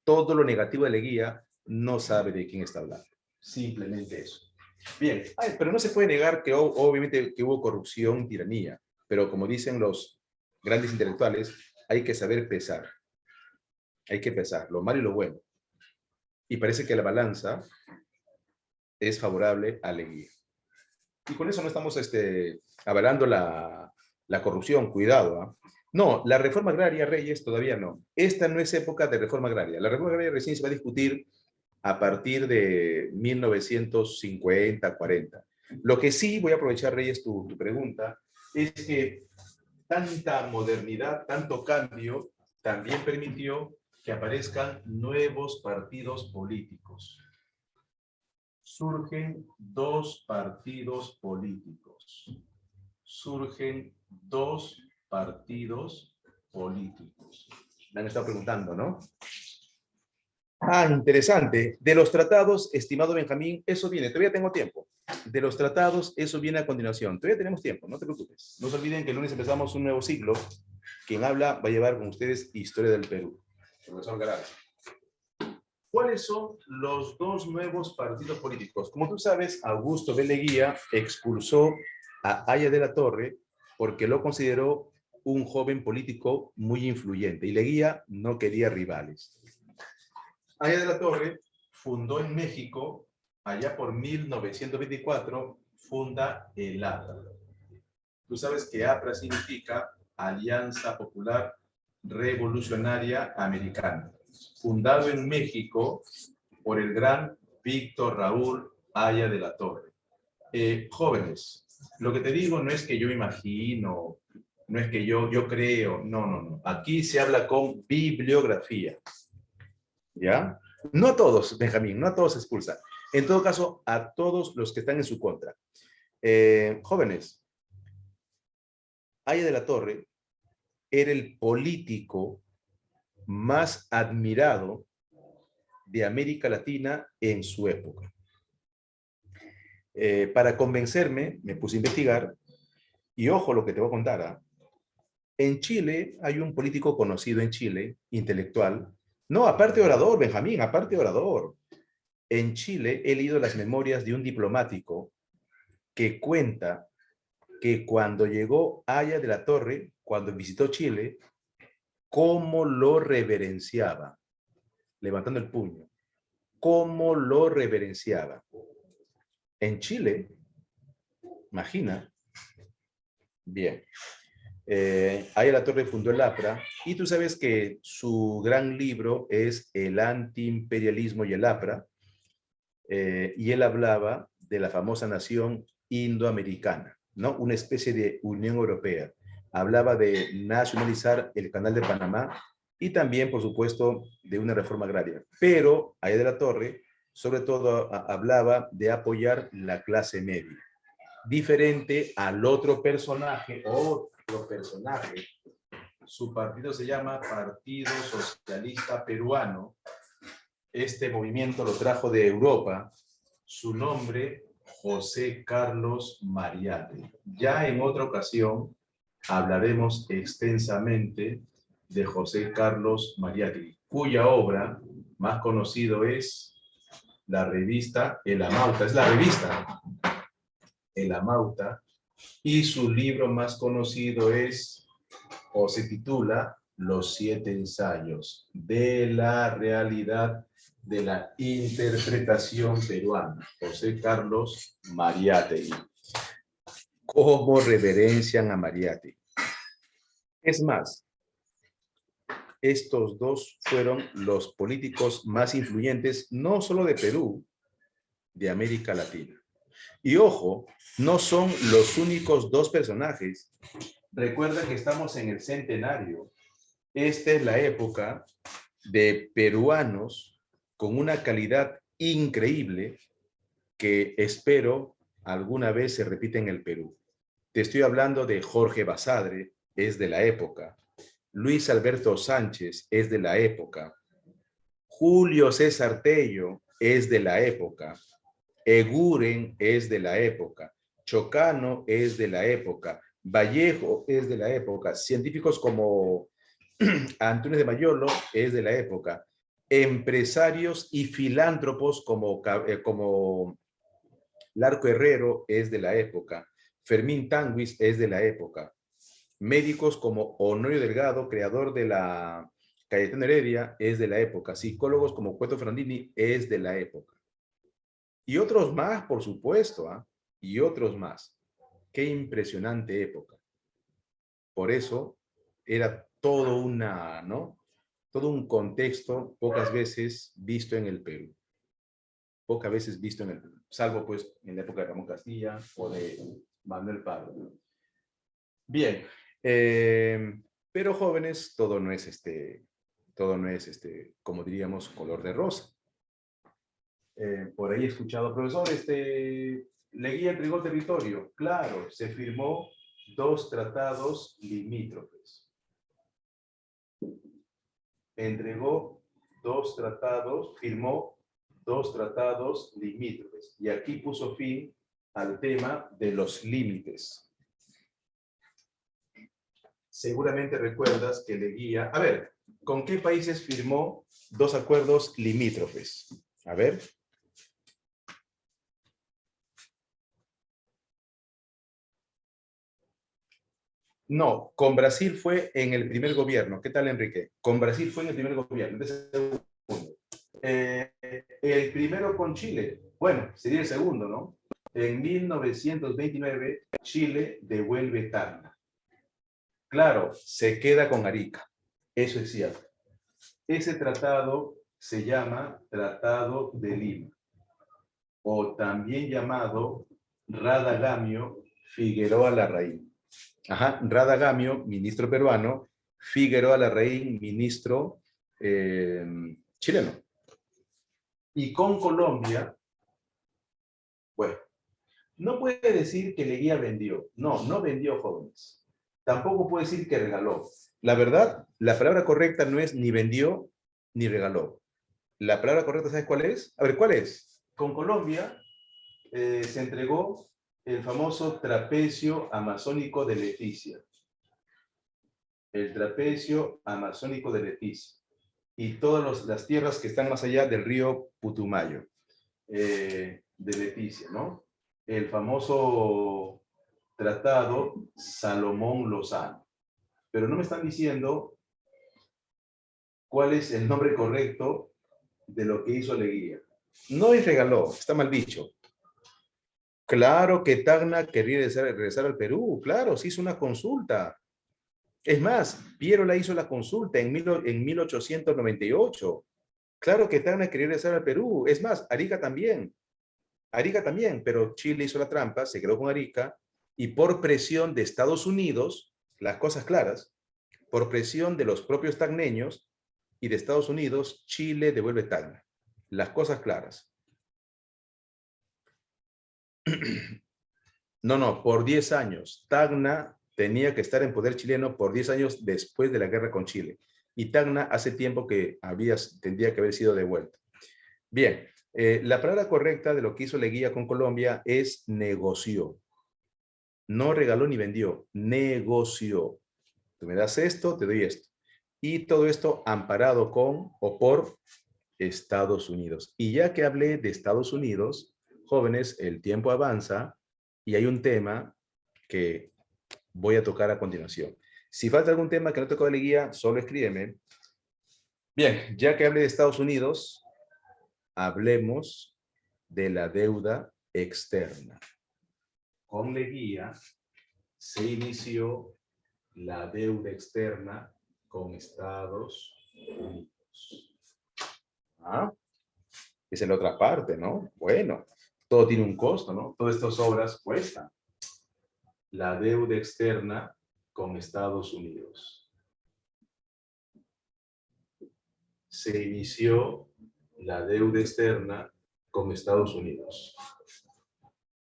todo lo negativo de Leguía, no sabe de quién está hablando. Simplemente eso. Bien, pero no se puede negar que obviamente que hubo corrupción, tiranía, pero como dicen los grandes intelectuales, hay que saber pesar. Hay que pesar lo malo y lo bueno. Y parece que la balanza es favorable a Leguía. Y con eso no estamos avalando la corrupción, cuidado, ¿eh? No, la reforma agraria, Reyes, todavía no. Esta no es época de reforma agraria. La reforma agraria recién se va a discutir a partir de 1950, 40. Lo que sí, voy a aprovechar, Reyes, tu pregunta, es que tanta modernidad, tanto cambio, también permitió que aparezcan nuevos partidos políticos. Surgen dos partidos políticos. Surgen dos partidos políticos. Me han estado preguntando, ¿no? Ah, interesante. De los tratados, estimado Benjamín, eso viene. Todavía tengo tiempo. De los tratados, eso viene a continuación. Todavía tenemos tiempo, no te preocupes. No se olviden que el lunes empezamos un nuevo ciclo. Quien habla va a llevar con ustedes Historia del Perú. Profesor Garay. ¿Cuáles son los dos nuevos partidos políticos? Como tú sabes, Augusto B. Leguía expulsó a Haya de la Torre porque lo consideró un joven político muy influyente y Leguía no quería rivales. Haya de la Torre fundó en México, allá por 1924, funda el APRA. Tú sabes que APRA significa Alianza Popular Revolucionaria Americana, fundado en México por el gran Víctor Raúl Haya de la Torre. Jóvenes, lo que te digo no es que yo imagino, no es que yo creo, no. Aquí se habla con bibliografía. ¿Ya? No a todos, Benjamín, no a todos se expulsan. En todo caso, a todos los que están en su contra. Jóvenes, Haya de la Torre era el político más admirado de América Latina en su época. Para convencerme, me puse a investigar, y ojo lo que te voy a contar. ¿Ah? En Chile hay un político conocido en Chile, intelectual. No, aparte orador, Benjamín, aparte orador. En Chile he leído las memorias de un diplomático que cuenta que cuando llegó Haya de la Torre, cuando visitó Chile, cómo lo reverenciaba, levantando el puño, cómo lo reverenciaba. En Chile, imagina, bien, Haya de la Torre fundó el APRA y tú sabes que su gran libro es El antiimperialismo y el APRA, y él hablaba de la famosa nación indoamericana, ¿no? Una especie de Unión Europea. Hablaba de nacionalizar el Canal de Panamá y también, por supuesto, de una reforma agraria. Pero Haya de la Torre, sobre todo, hablaba de apoyar la clase media. Diferente al otro personaje, su partido se llama Partido Socialista Peruano. Este movimiento lo trajo de Europa. Su nombre, José Carlos Mariátegui. Ya en otra ocasión hablaremos extensamente de José Carlos Mariátegui, cuya obra más conocido es la revista El Amauta. Es la revista El Amauta. Y su libro más conocido es, o se titula, Los 7 ensayos de la realidad de la interpretación peruana. José Carlos Mariátegui. ¿Cómo reverencian a Mariátegui? Es más, estos dos fueron los políticos más influyentes, no solo de Perú, de América Latina. Y ojo, no son los únicos dos personajes. Recuerda que estamos en el centenario. Esta es la época de peruanos con una calidad increíble que espero alguna vez se repita en el Perú. Te estoy hablando de Jorge Basadre, es de la época. Luis Alberto Sánchez es de la época. Julio César Tello es de la época. Eguren es de la época. Chocano es de la época. Vallejo es de la época. Científicos como Antunes de Mayolo es de la época. Empresarios y filántropos como Larco Herrero es de la época. Fermín Tanguis es de la época. Médicos como Honorio Delgado, creador de la Cayetano Heredia, es de la época. Psicólogos como Cueto Frandini es de la época. Y otros más, por supuesto, ¿eh? Y otros más. Qué impresionante época. Por eso era todo ¿no? Todo un contexto pocas veces visto en el Perú. Pocas veces visto en el Perú. Salvo pues en la época de Ramón Castilla o de Manuel Pablo. Bien. Pero jóvenes, todo no es todo no es, como diríamos, color de rosa. Por ahí he escuchado, profesor, Leguía entregó territorio. Claro, se firmó 2 tratados limítrofes. Entregó 2 tratados, firmó 2 tratados limítrofes. Y aquí puso fin al tema de los límites. Seguramente recuerdas que Leguía... A ver, ¿con qué países firmó 2 acuerdos limítrofes? A ver. No, con Brasil fue en el primer gobierno. ¿Qué tal, Enrique? Con Brasil fue en el primer gobierno. El primero con Chile. Bueno, sería el segundo, ¿no? En 1929, Chile devuelve Tacna. Claro, se queda con Arica. Eso es cierto. Ese tratado se llama Tratado de Lima, o también llamado Radagamio Figueroa Larraín. Ajá, Radagamio, ministro peruano, Figueroa Larraín, ministro chileno. Y con Colombia, bueno, no puede decir que Leguía vendió. No, no vendió, jóvenes. Tampoco puede decir que regaló. La verdad, la palabra correcta no es ni vendió ni regaló. La palabra correcta, ¿sabes cuál es? A ver, ¿cuál es? Con Colombia se entregó el famoso trapecio amazónico de Leticia. El trapecio amazónico de Leticia. Y todas las tierras que están más allá del río Putumayo, de Leticia, ¿no? El famoso tratado Salomón-Lozano. Pero no me están diciendo cuál es el nombre correcto de lo que hizo Leguía. No es regaló, está mal dicho. Claro que Tacna quería regresar al Perú, claro, se hizo una consulta. Es más, Piero la hizo la consulta en 1898. Claro que Tacna quería regresar al Perú. Es más, Arica también. Arica también, pero Chile hizo la trampa, se quedó con Arica, y por presión de Estados Unidos, las cosas claras, por presión de los propios tacneños y de Estados Unidos, Chile devuelve Tacna. Las cosas claras. No, por 10 años. Tacna tenía que estar en poder chileno por 10 años después de la guerra con Chile. Y Tacna hace tiempo que tendría que haber sido devuelta. Bien, la palabra correcta de lo que hizo Leguía con Colombia es negoció. No regaló ni vendió, negoció. Tú me das esto, te doy esto. Y todo esto amparado con o por Estados Unidos. Y ya que hablé de Estados Unidos, jóvenes, el tiempo avanza y hay un tema que voy a tocar a continuación. Si falta algún tema que no tocó de Leguía, solo escríbeme. Bien, ya que hablé de Estados Unidos, hablemos de la deuda externa. Con Leguía se inició la deuda externa con Estados Unidos. ¿Ah? Esa es la otra parte, ¿no? Bueno, todo tiene un costo, ¿no? Todas estas obras cuestan. La deuda externa con Estados Unidos. Se inició la deuda externa con Estados Unidos.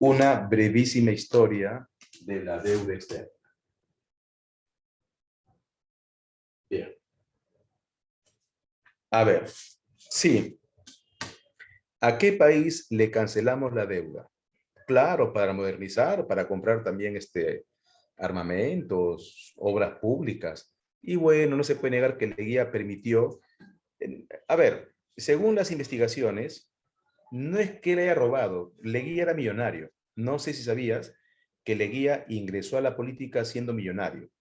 Una brevísima historia de la deuda externa. Bien. A ver, sí. ¿A qué país le cancelamos la deuda? Claro, para modernizar, para comprar también armamentos, obras públicas. Y bueno, no se puede negar que Leguía permitió. A ver, según las investigaciones, no es que le haya robado, Leguía era millonario. No sé si sabías que Leguía ingresó a la política siendo millonario,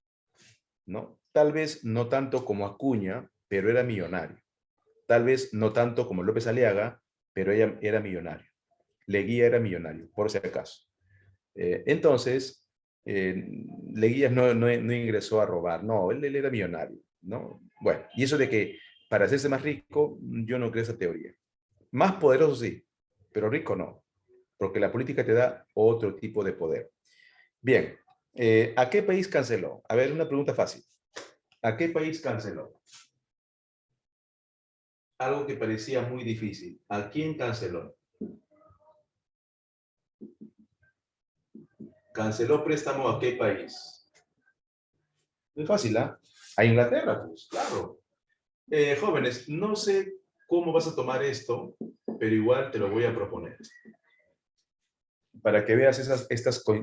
¿no? Tal vez no tanto como Acuña, pero era millonario. Tal vez no tanto como López Aliaga, pero ella era millonario. Leguía era millonario, por si acaso. Entonces, Leguía no ingresó a robar, no, él era millonario, ¿no? Bueno, y eso de que para hacerse más rico, yo no creo esa teoría. Más poderoso sí, pero rico no, porque la política te da otro tipo de poder. Bien, ¿a qué país canceló? A ver, una pregunta fácil. ¿A qué país canceló? algo que parecía muy difícil. ¿A quién canceló? ¿Canceló préstamo a qué país? Muy fácil, ¿ah? A Inglaterra, pues, claro. Jóvenes, no sé cómo vas a tomar esto, pero igual te lo voy a proponer. Para que veas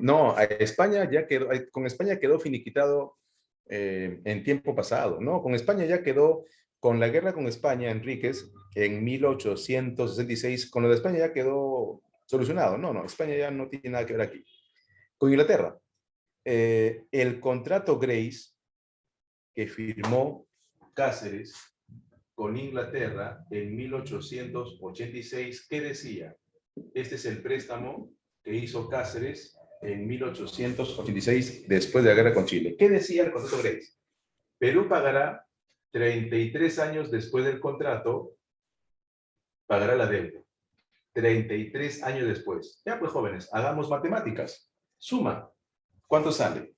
no, a España ya quedó, con España quedó finiquitado en tiempo pasado, ¿no? Con España ya quedó, con la guerra con España, Enríquez, en 1866, con lo de España ya quedó solucionado. No, España ya no tiene nada que ver aquí. Con Inglaterra, el contrato Grace que firmó Cáceres con Inglaterra en 1886, ¿qué decía? Este es el préstamo que hizo Cáceres en 1886, después de la guerra con Chile. ¿Qué decía el contrato Grace? Perú pagará 33 años después del contrato, pagará la deuda. 33 años después. Ya pues, jóvenes, hagamos matemáticas. Suma. ¿Cuánto sale?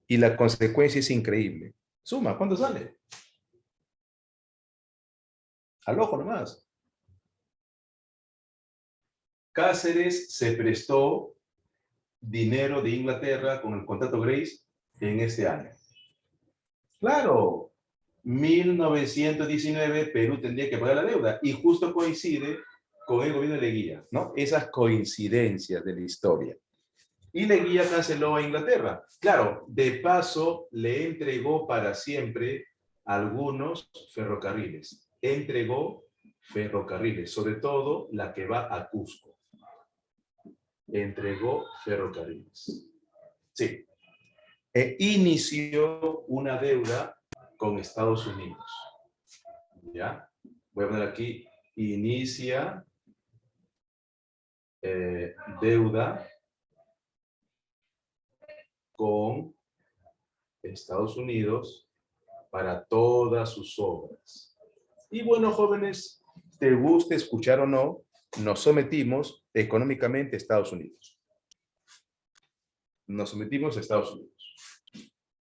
Y la consecuencia es increíble. Suma, ¿cuánto sale? Al ojo nomás. Cáceres se prestó dinero de Inglaterra con el contrato Grace en ese año. Claro, 1919 Perú tendría que pagar la deuda y justo coincide con el gobierno de Leguía, ¿no? Esas coincidencias de la historia. Y Leguía canceló a Inglaterra. Claro, de paso le entregó para siempre algunos ferrocarriles. Entregó ferrocarriles, sobre todo la que va a Cusco. Entregó ferrocarriles. Sí. E inició una deuda con Estados Unidos. ¿Ya? Voy a poner aquí, inicia deuda con Estados Unidos para todas sus obras. Y bueno, jóvenes, te guste escuchar o no, nos sometimos económicamente a Estados Unidos. Nos sometimos a Estados Unidos.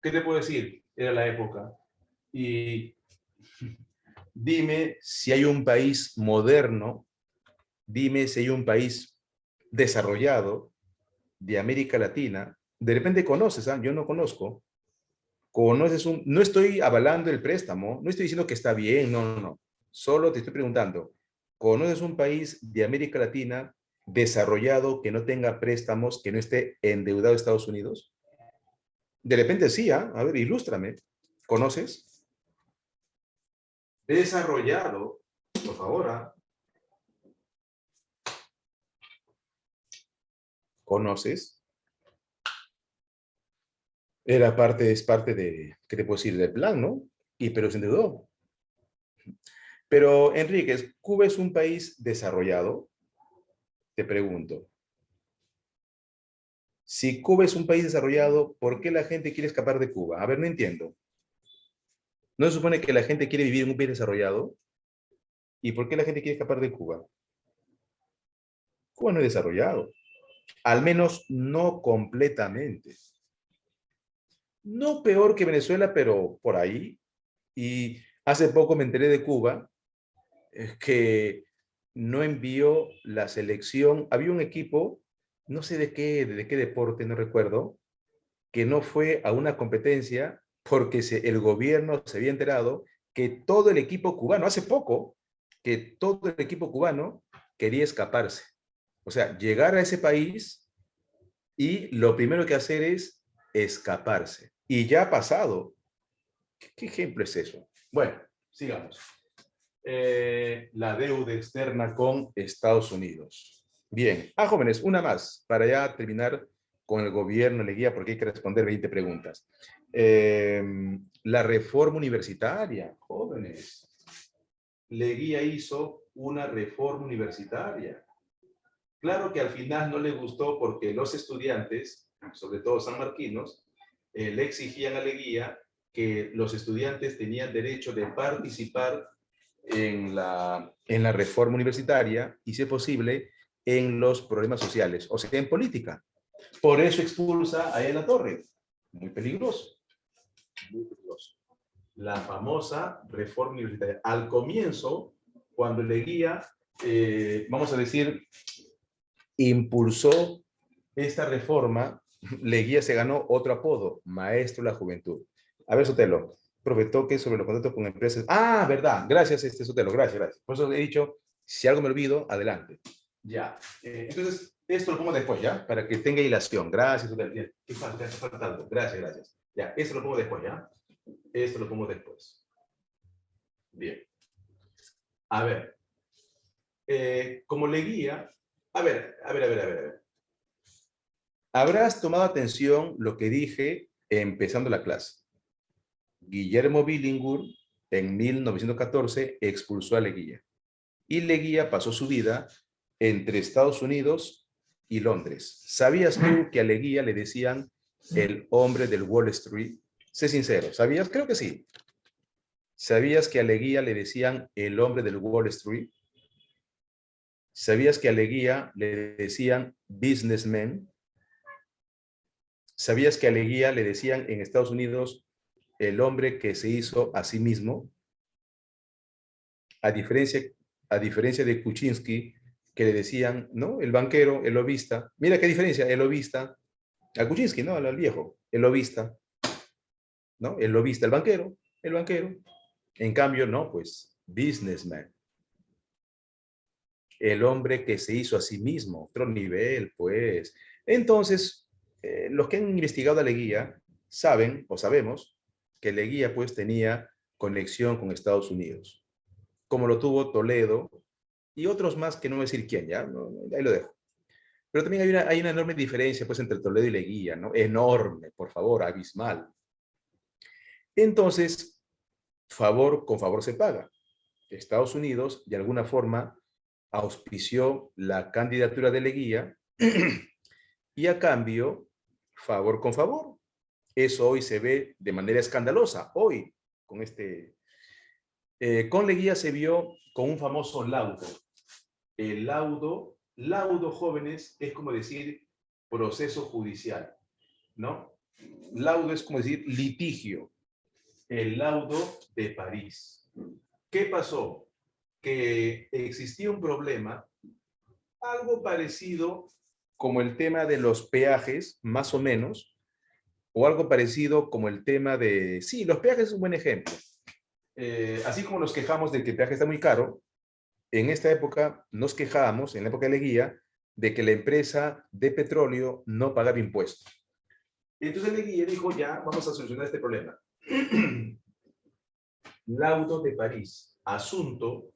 ¿Qué te puedo decir? Era la época. Y dime si hay un país moderno, dime si hay un país desarrollado de América Latina. De repente conoces, ¿ah? Yo no conozco. Conoces no estoy avalando el préstamo, no estoy diciendo que está bien, no. Solo te estoy preguntando, ¿conoces un país de América Latina desarrollado que no tenga préstamos, que no esté endeudado a Estados Unidos? De repente sí, ¿ah? A ver, ilústrame. ¿Conoces? Desarrollado, por favor, ¿ah? ¿Conoces? Es parte de, ¿qué te puedo decir? Del plan, ¿no? Pero se endeudó. Pero, Enríquez, ¿Cuba es un país desarrollado? Te pregunto. Si Cuba es un país desarrollado, ¿por qué la gente quiere escapar de Cuba? A ver, no entiendo. ¿No se supone que la gente quiere vivir en un país desarrollado? ¿Y por qué la gente quiere escapar de Cuba? Cuba no es desarrollado. Al menos no completamente. No peor que Venezuela, pero por ahí. Y hace poco me enteré de Cuba, que no envió la selección. Había un equipo, no sé de qué deporte, no recuerdo, que no fue a una competencia porque el gobierno se había enterado que todo el equipo cubano, hace poco, que todo el equipo cubano quería escaparse. O sea, llegar a ese país y lo primero que hacer es escaparse. Y ya ha pasado. ¿Qué ejemplo es eso? Bueno, sigamos. La deuda externa con Estados Unidos. Bien. Jóvenes, una más para ya terminar con el gobierno Leguía, porque hay que responder 20 preguntas. La reforma universitaria, jóvenes. Leguía hizo una reforma universitaria. Claro que al final no le gustó porque los estudiantes, sobre todo sanmarquinos, le exigían a Leguía que los estudiantes tenían derecho de participar en la reforma universitaria y, si es posible, en los problemas sociales, o sea, en política. Por eso expulsa a La Torre. Muy peligroso. Muy peligroso. La famosa reforma universitaria. Al comienzo, cuando Leguía, vamos a decir, impulsó esta reforma, Leguía se ganó otro apodo, Maestro de la Juventud. A ver, Sotelo, profe, toque sobre los contratos con empresas. Ah, verdad, gracias, Sotelo, gracias, gracias. Por eso he dicho, si algo me olvido, adelante. Ya, entonces, esto lo pongo después, ¿ya? Para que tenga hilación. Gracias, Sotelo. ¿Qué falta? Falta algo. Gracias, gracias. Ya, esto lo pongo después, ¿ya? Esto lo pongo después. Bien. A ver. Como Leguía, a ver. Habrás tomado atención lo que dije empezando la clase. Guillermo Billingur en 1914 expulsó a Leguía. Y Leguía pasó su vida entre Estados Unidos y Londres. ¿Sabías tú que a Leguía le decían el hombre del Wall Street? Sé sincero, ¿sabías? Creo que sí. ¿Sabías que a Leguía le decían el hombre del Wall Street? ¿Sabías que a Leguía le decían businessman? ¿Sabías que a Leguía le decían en Estados Unidos el hombre que se hizo a sí mismo? A diferencia de Kuczynski, que le decían, ¿no? El banquero, el lobista. Mira qué diferencia, el lobista. A Kuczynski, ¿no? Al viejo, el lobista. ¿No? El lobista, el banquero, el banquero. En cambio, no, pues, businessman. El hombre que se hizo a sí mismo, otro nivel, pues. Entonces, los que han investigado a Leguía saben, o sabemos, que Leguía, pues, tenía conexión con Estados Unidos, como lo tuvo Toledo y otros más que no voy a decir quién, ¿ya? No, ahí lo dejo. Pero también hay una enorme diferencia, pues, entre Toledo y Leguía, ¿no? Enorme, por favor, abismal. Entonces, favor con favor se paga. Estados Unidos, de alguna forma, auspició la candidatura de Leguía y a cambio, favor con favor. Eso hoy se ve de manera escandalosa. Hoy, con con Leguía se vio con un famoso laudo. El laudo, jóvenes, es como decir proceso judicial, ¿no? Laudo es como decir litigio. El laudo de París. ¿Qué pasó? Que existía un problema, algo parecido como el tema de los peajes, más o menos, o algo parecido como el tema de... Sí, los peajes es un buen ejemplo. Así como nos quejamos de que el peaje está muy caro, en esta época nos quejábamos, en la época de Leguía, de que la empresa de petróleo no pagaba impuestos. Entonces Leguía dijo, ya, vamos a solucionar este problema. Laudo de París, asunto,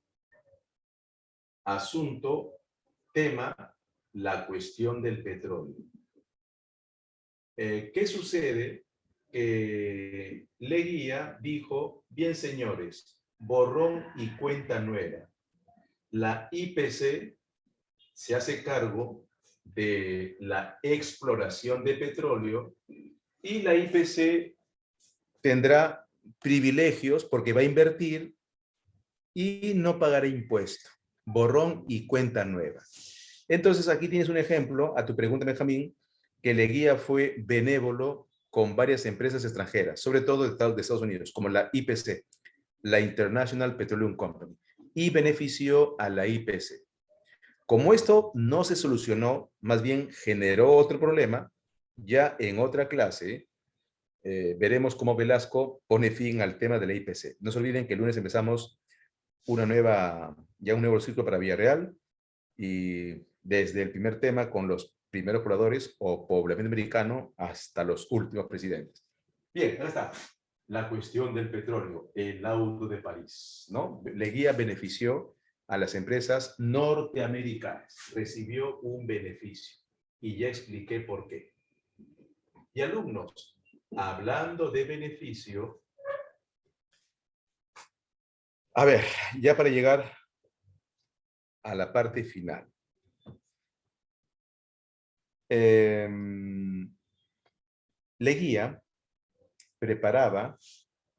tema, la cuestión del petróleo. ¿Qué sucede? Que Leguía dijo, bien señores, borrón y cuenta nueva. La IPC se hace cargo de la exploración de petróleo y la IPC tendrá privilegios porque va a invertir y no pagará impuesto. Borrón y cuenta nueva. Entonces aquí tienes un ejemplo, a tu pregunta, Benjamín, que Leguía fue benévolo con varias empresas extranjeras, sobre todo de Estados Unidos, como la IPC, la International Petroleum Company, y benefició a la IPC. Como esto no se solucionó, más bien generó otro problema, ya en otra clase veremos cómo Velasco pone fin al tema de la IPC. No se olviden que el lunes empezamos un nuevo ciclo para Villarreal, y desde el primer tema con los primeros pobladores o poblamiento americano hasta los últimos presidentes. Bien, ahí está. La cuestión del petróleo, el laudo de París, ¿no? Leguía benefició a las empresas norteamericanas, recibió un beneficio y ya expliqué por qué. Y alumnos, hablando de beneficio, a ver, ya para llegar a la parte final. Leguía preparaba,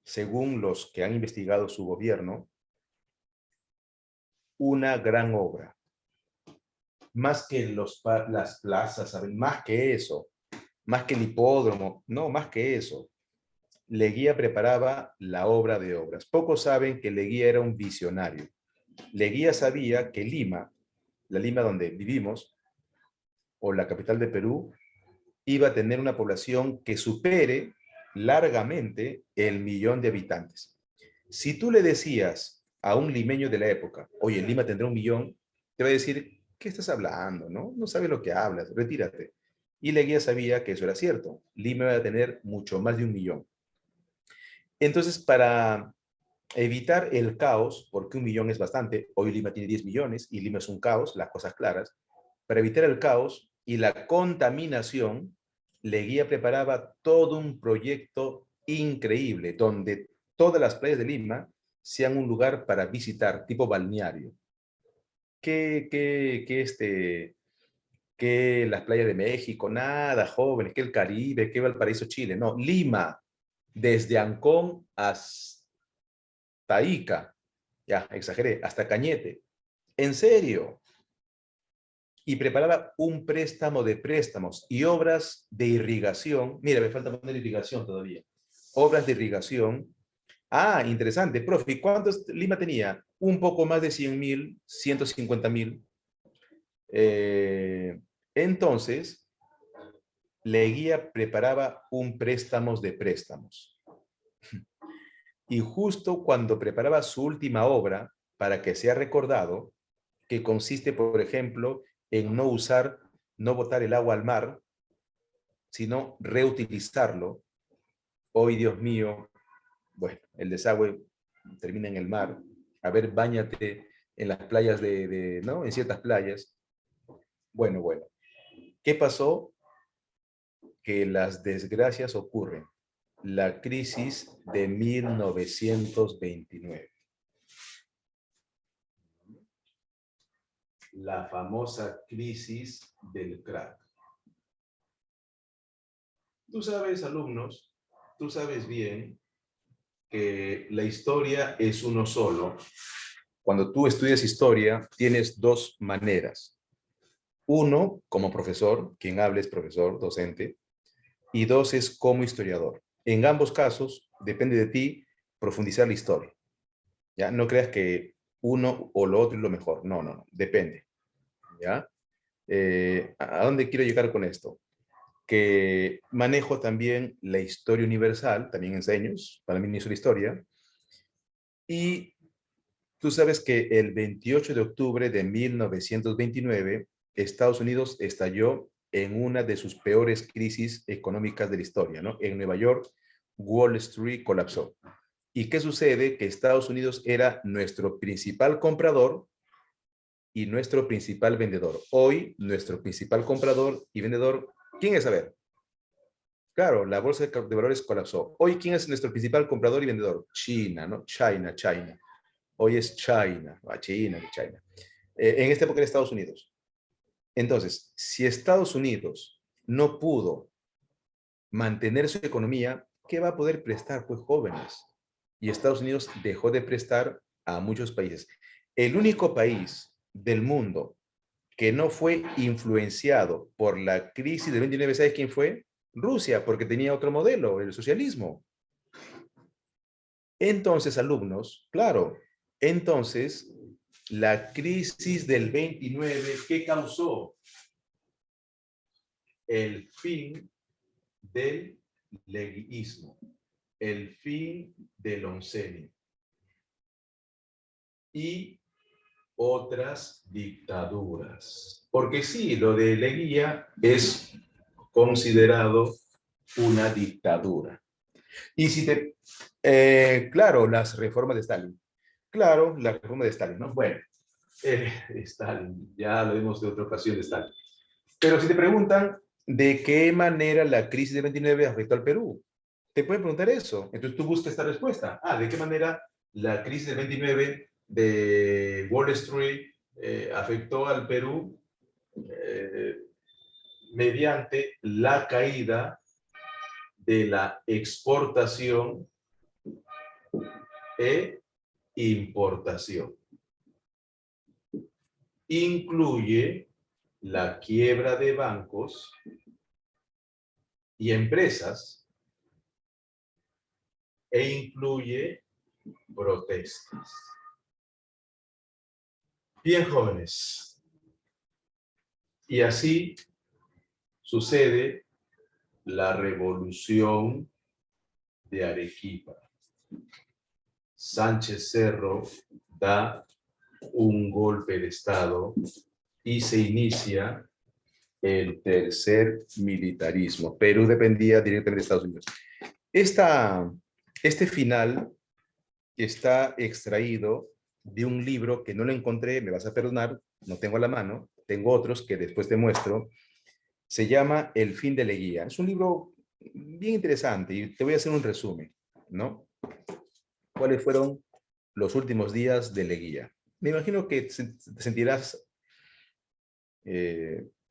según los que han investigado su gobierno, una gran obra. Más que las plazas, más que eso, más que el hipódromo, no, más que eso. Leguía preparaba la obra de obras. Pocos saben que Leguía era un visionario. Leguía sabía que Lima, la Lima donde vivimos, o la capital de Perú, iba a tener una población que supere largamente el 1.000.000 de habitantes. Si tú le decías a un limeño de la época, oye, Lima tendrá 1.000.000, te va a decir, ¿qué estás hablando? No sabes lo que hablas, retírate. Y Leguía sabía que eso era cierto. Lima iba a tener mucho más de 1.000.000. Entonces, para evitar el caos, porque 1.000.000 es bastante, hoy Lima tiene 10 millones y Lima es un caos, las cosas claras, para evitar el caos y la contaminación, Leguía preparaba todo un proyecto increíble, donde todas las playas de Lima sean un lugar para visitar, tipo balneario. Que las playas de México, nada, jóvenes, que el Caribe, que Valparaíso, Chile. No, Lima, desde Ancón hasta Ica, ya, exageré, hasta Cañete. En serio. Y preparaba un préstamo de préstamos y obras de irrigación. Mira, me falta poner irrigación todavía. Obras de irrigación. Ah, interesante, profe. ¿Y cuántos Lima tenía? Un poco más de 100.000, 150.000. Entonces, Leguía preparaba un préstamos de préstamos. Y justo cuando preparaba su última obra, para que sea recordado, que consiste, por ejemplo, en no botar el agua al mar, sino reutilizarlo. Hoy, Dios mío, bueno, el desagüe termina en el mar. A ver, báñate en las playas ¿no? En ciertas playas. Bueno. ¿Qué pasó? Que las desgracias ocurren. La crisis de 1929. La famosa crisis del crack. Tú sabes, alumnos, tú sabes bien que la historia es uno solo. Cuando tú estudias historia, tienes dos maneras. Uno, como profesor, quien hable es profesor, docente, y dos es como historiador. En ambos casos, depende de ti profundizar la historia. ¿Ya? No creas que uno o lo otro es lo mejor. No, depende. ¿Ya? ¿A dónde quiero llegar con esto? Que manejo también la historia universal, también enseño, para mí inicio la historia, y tú sabes que el 28 de octubre de 1929, Estados Unidos estalló en una de sus peores crisis económicas de la historia, ¿no? En Nueva York, Wall Street colapsó. ¿Y qué sucede? Que Estados Unidos era nuestro principal comprador y nuestro principal vendedor. Hoy, nuestro principal comprador y vendedor, ¿quién es? A ver. Claro, la bolsa de valores colapsó. Hoy, ¿quién es nuestro principal comprador y vendedor? China, ¿no? China. Hoy es China. China. En esta época era Estados Unidos. Entonces, si Estados Unidos no pudo mantener su economía, ¿qué va a poder prestar? Pues jóvenes. Y Estados Unidos dejó de prestar a muchos países. El único país del mundo que no fue influenciado por la crisis del 29, ¿sabes quién fue? Rusia, porque tenía otro modelo, el socialismo. Entonces, alumnos, claro, entonces, la crisis del 29, ¿qué causó? El fin del leguismo, el fin del oncenio y otras dictaduras. Porque sí, lo de Leguía es considerado una dictadura. Y si claro, las reformas de Stalin. Claro, la reforma de Stalin, ¿no? Bueno, Stalin, ya lo vimos de otra ocasión de Stalin. Pero si te preguntan de qué manera la crisis de 29 afectó al Perú, te pueden preguntar eso. Entonces tú buscas esta respuesta. ¿De qué manera la crisis de 29 de Wall Street afectó al Perú? Mediante la caída de la exportación e importación. Incluye la quiebra de bancos y empresas e incluye protestas. Bien, jóvenes. Y así sucede la revolución de Arequipa. Sánchez Cerro da un golpe de Estado y se inicia el tercer militarismo. Perú dependía directamente de Estados Unidos. Este final está extraído de un libro que no lo encontré, me vas a perdonar, no tengo a la mano, tengo otros que después te muestro. Se llama El fin de Leguía. Es un libro bien interesante y te voy a hacer un resumen, ¿no? ¿Cuáles fueron los últimos días de Leguía? Me imagino que te sentirás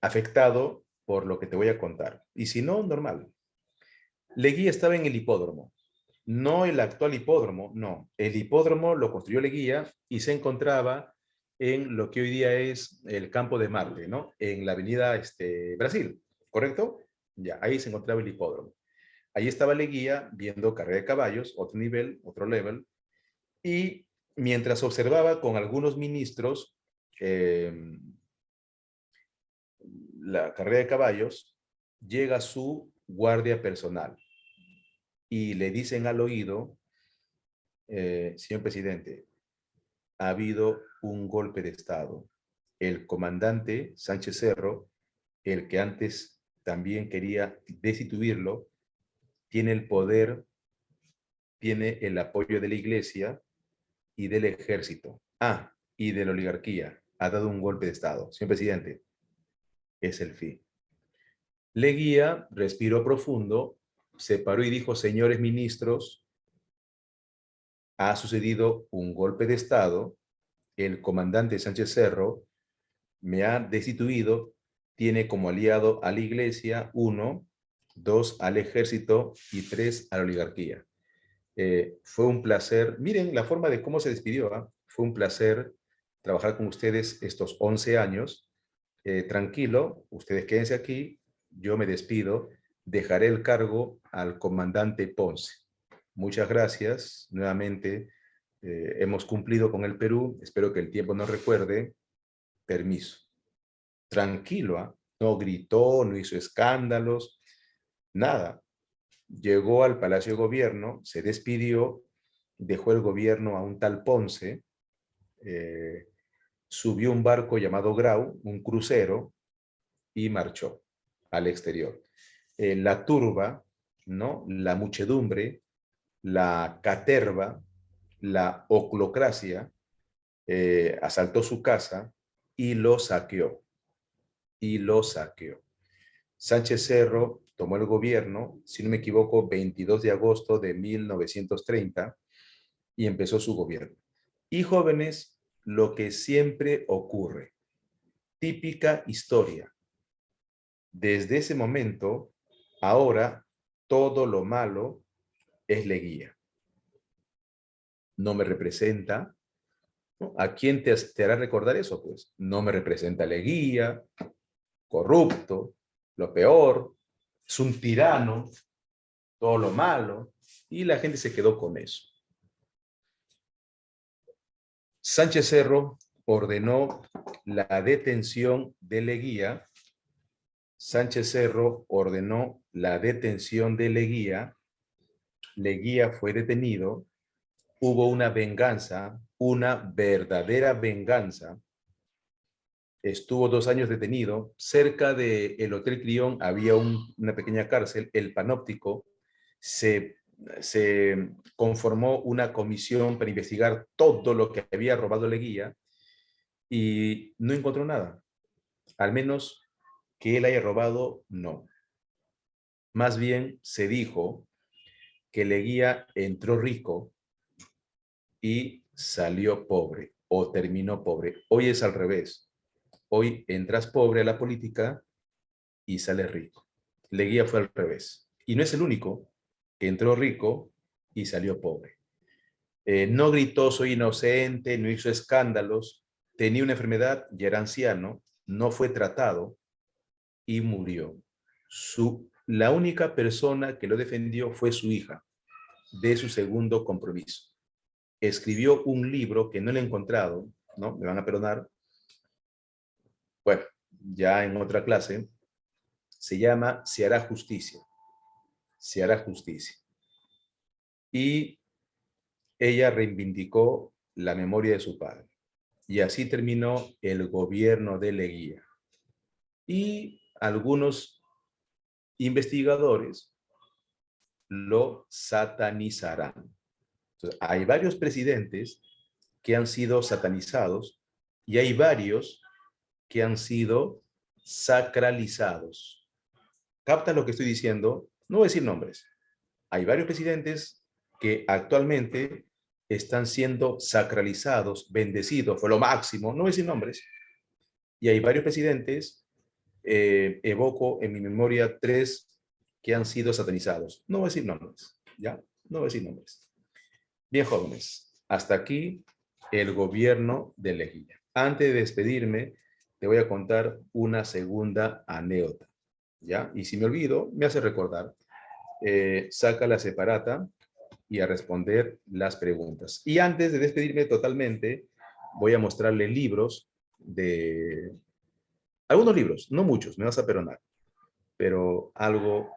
afectado por lo que te voy a contar. Y si no, normal. Leguía estaba en el hipódromo. No el actual hipódromo, no. El hipódromo lo construyó Leguía y se encontraba en lo que hoy día es el Campo de Marte, ¿no? En la avenida Brasil, ¿correcto? Ya, ahí se encontraba el hipódromo. Ahí estaba Leguía viendo carrera de caballos, otro nivel, otro level, y mientras observaba con algunos ministros la carrera de caballos, llega su guardia personal y le dicen al oído, señor presidente, ha habido un golpe de Estado. El comandante Sánchez Cerro, el que antes también quería destituirlo, tiene el poder, tiene el apoyo de la iglesia y del ejército. Y de la oligarquía. Ha dado un golpe de Estado. Señor presidente, es el fin. Leguía respiró profundo, se paró y dijo, señores ministros, ha sucedido un golpe de Estado, el comandante Sánchez Cerro me ha destituido, tiene como aliado a la iglesia, 1, 2 al ejército y 3 a la oligarquía. Fue un placer, miren la forma de cómo se despidió, ¿eh? Fue un placer trabajar con ustedes estos 11 años. Tranquilo, ustedes quédense aquí, yo me despido, dejaré el cargo al comandante Ponce. Muchas gracias, nuevamente hemos cumplido con el Perú, espero que el tiempo nos recuerde, permiso. Tranquilo, ¿eh? No gritó, no hizo escándalos, nada. Llegó al Palacio de Gobierno, se despidió, dejó el gobierno a un tal Ponce, subió un barco llamado Grau, un crucero, y marchó al exterior. La turba, ¿no? La muchedumbre, la caterva, la oclocracia, asaltó su casa y lo saqueó. Sánchez Cerro tomó el gobierno, si no me equivoco, 22 de agosto de 1930 y empezó su gobierno. Y jóvenes, lo que siempre ocurre, típica historia. Desde ese momento, ahora, todo lo malo es Leguía. No me representa, ¿no? ¿A quién te hará recordar eso? Pues no me representa Leguía, corrupto, lo peor, es un tirano, todo lo malo, y la gente se quedó con eso. Sánchez Cerro ordenó la detención de Leguía. Sánchez Cerro ordenó la detención de Leguía. Leguía fue detenido. Hubo una venganza, una verdadera venganza. Estuvo 2 años detenido. Cerca del Hotel Crión había una pequeña cárcel, el Panóptico. Se conformó una comisión para investigar todo lo que había robado Leguía y no encontró nada. Al menos que él haya robado, no. Más bien se dijo que Leguía entró rico y salió pobre o terminó pobre. Hoy es al revés. Hoy entras pobre a la política y sales rico. Leguía fue al revés. Y no es el único que entró rico y salió pobre. No gritó soy inocente, no hizo escándalos, tenía una enfermedad y era anciano, no fue tratado y murió. La única persona que lo defendió fue su hija. de su segundo compromiso. Escribió un libro que no le he encontrado, ¿no? Me van a perdonar. Bueno, ya en otra clase, se llama Se hará justicia. Se hará justicia. Y ella reivindicó la memoria de su padre. Y así terminó el gobierno de Leguía. Y algunos investigadores lo satanizarán. Entonces, hay varios presidentes que han sido satanizados y hay varios que han sido sacralizados. ¿Captan lo que estoy diciendo? No voy a decir nombres. Hay varios presidentes que actualmente están siendo sacralizados, bendecidos, fue lo máximo, no voy a decir nombres. Y hay varios presidentes, evoco en mi memoria 3 que han sido satanizados. No voy a decir nombres, ¿ya? No voy a decir nombres. Bien, jóvenes, hasta aquí el gobierno de Leguía. Antes de despedirme, te voy a contar una segunda anécdota, ¿ya? Y si me olvido, me hace recordar. Saca la separata y a responder las preguntas. Y antes de despedirme totalmente, voy a mostrarle libros de... Algunos libros, no muchos, me vas a perdonar, pero algo,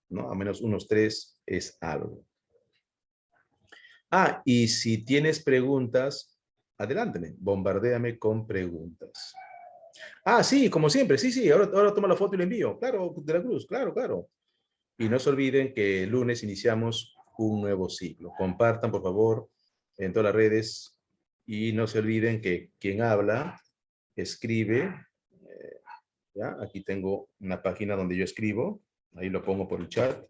¿no? A menos unos 3 es algo. Ah, y si tienes preguntas, adelántame, bombardéame con preguntas. Ah, sí, como siempre, sí, ahora toma la foto y lo envío. Claro, de la Cruz, claro. Y no se olviden que el lunes iniciamos un nuevo ciclo. Compartan, por favor, en todas las redes. Y no se olviden que quien habla, escribe. ¿Ya? Aquí tengo una página donde yo escribo. Ahí lo pongo por el chat.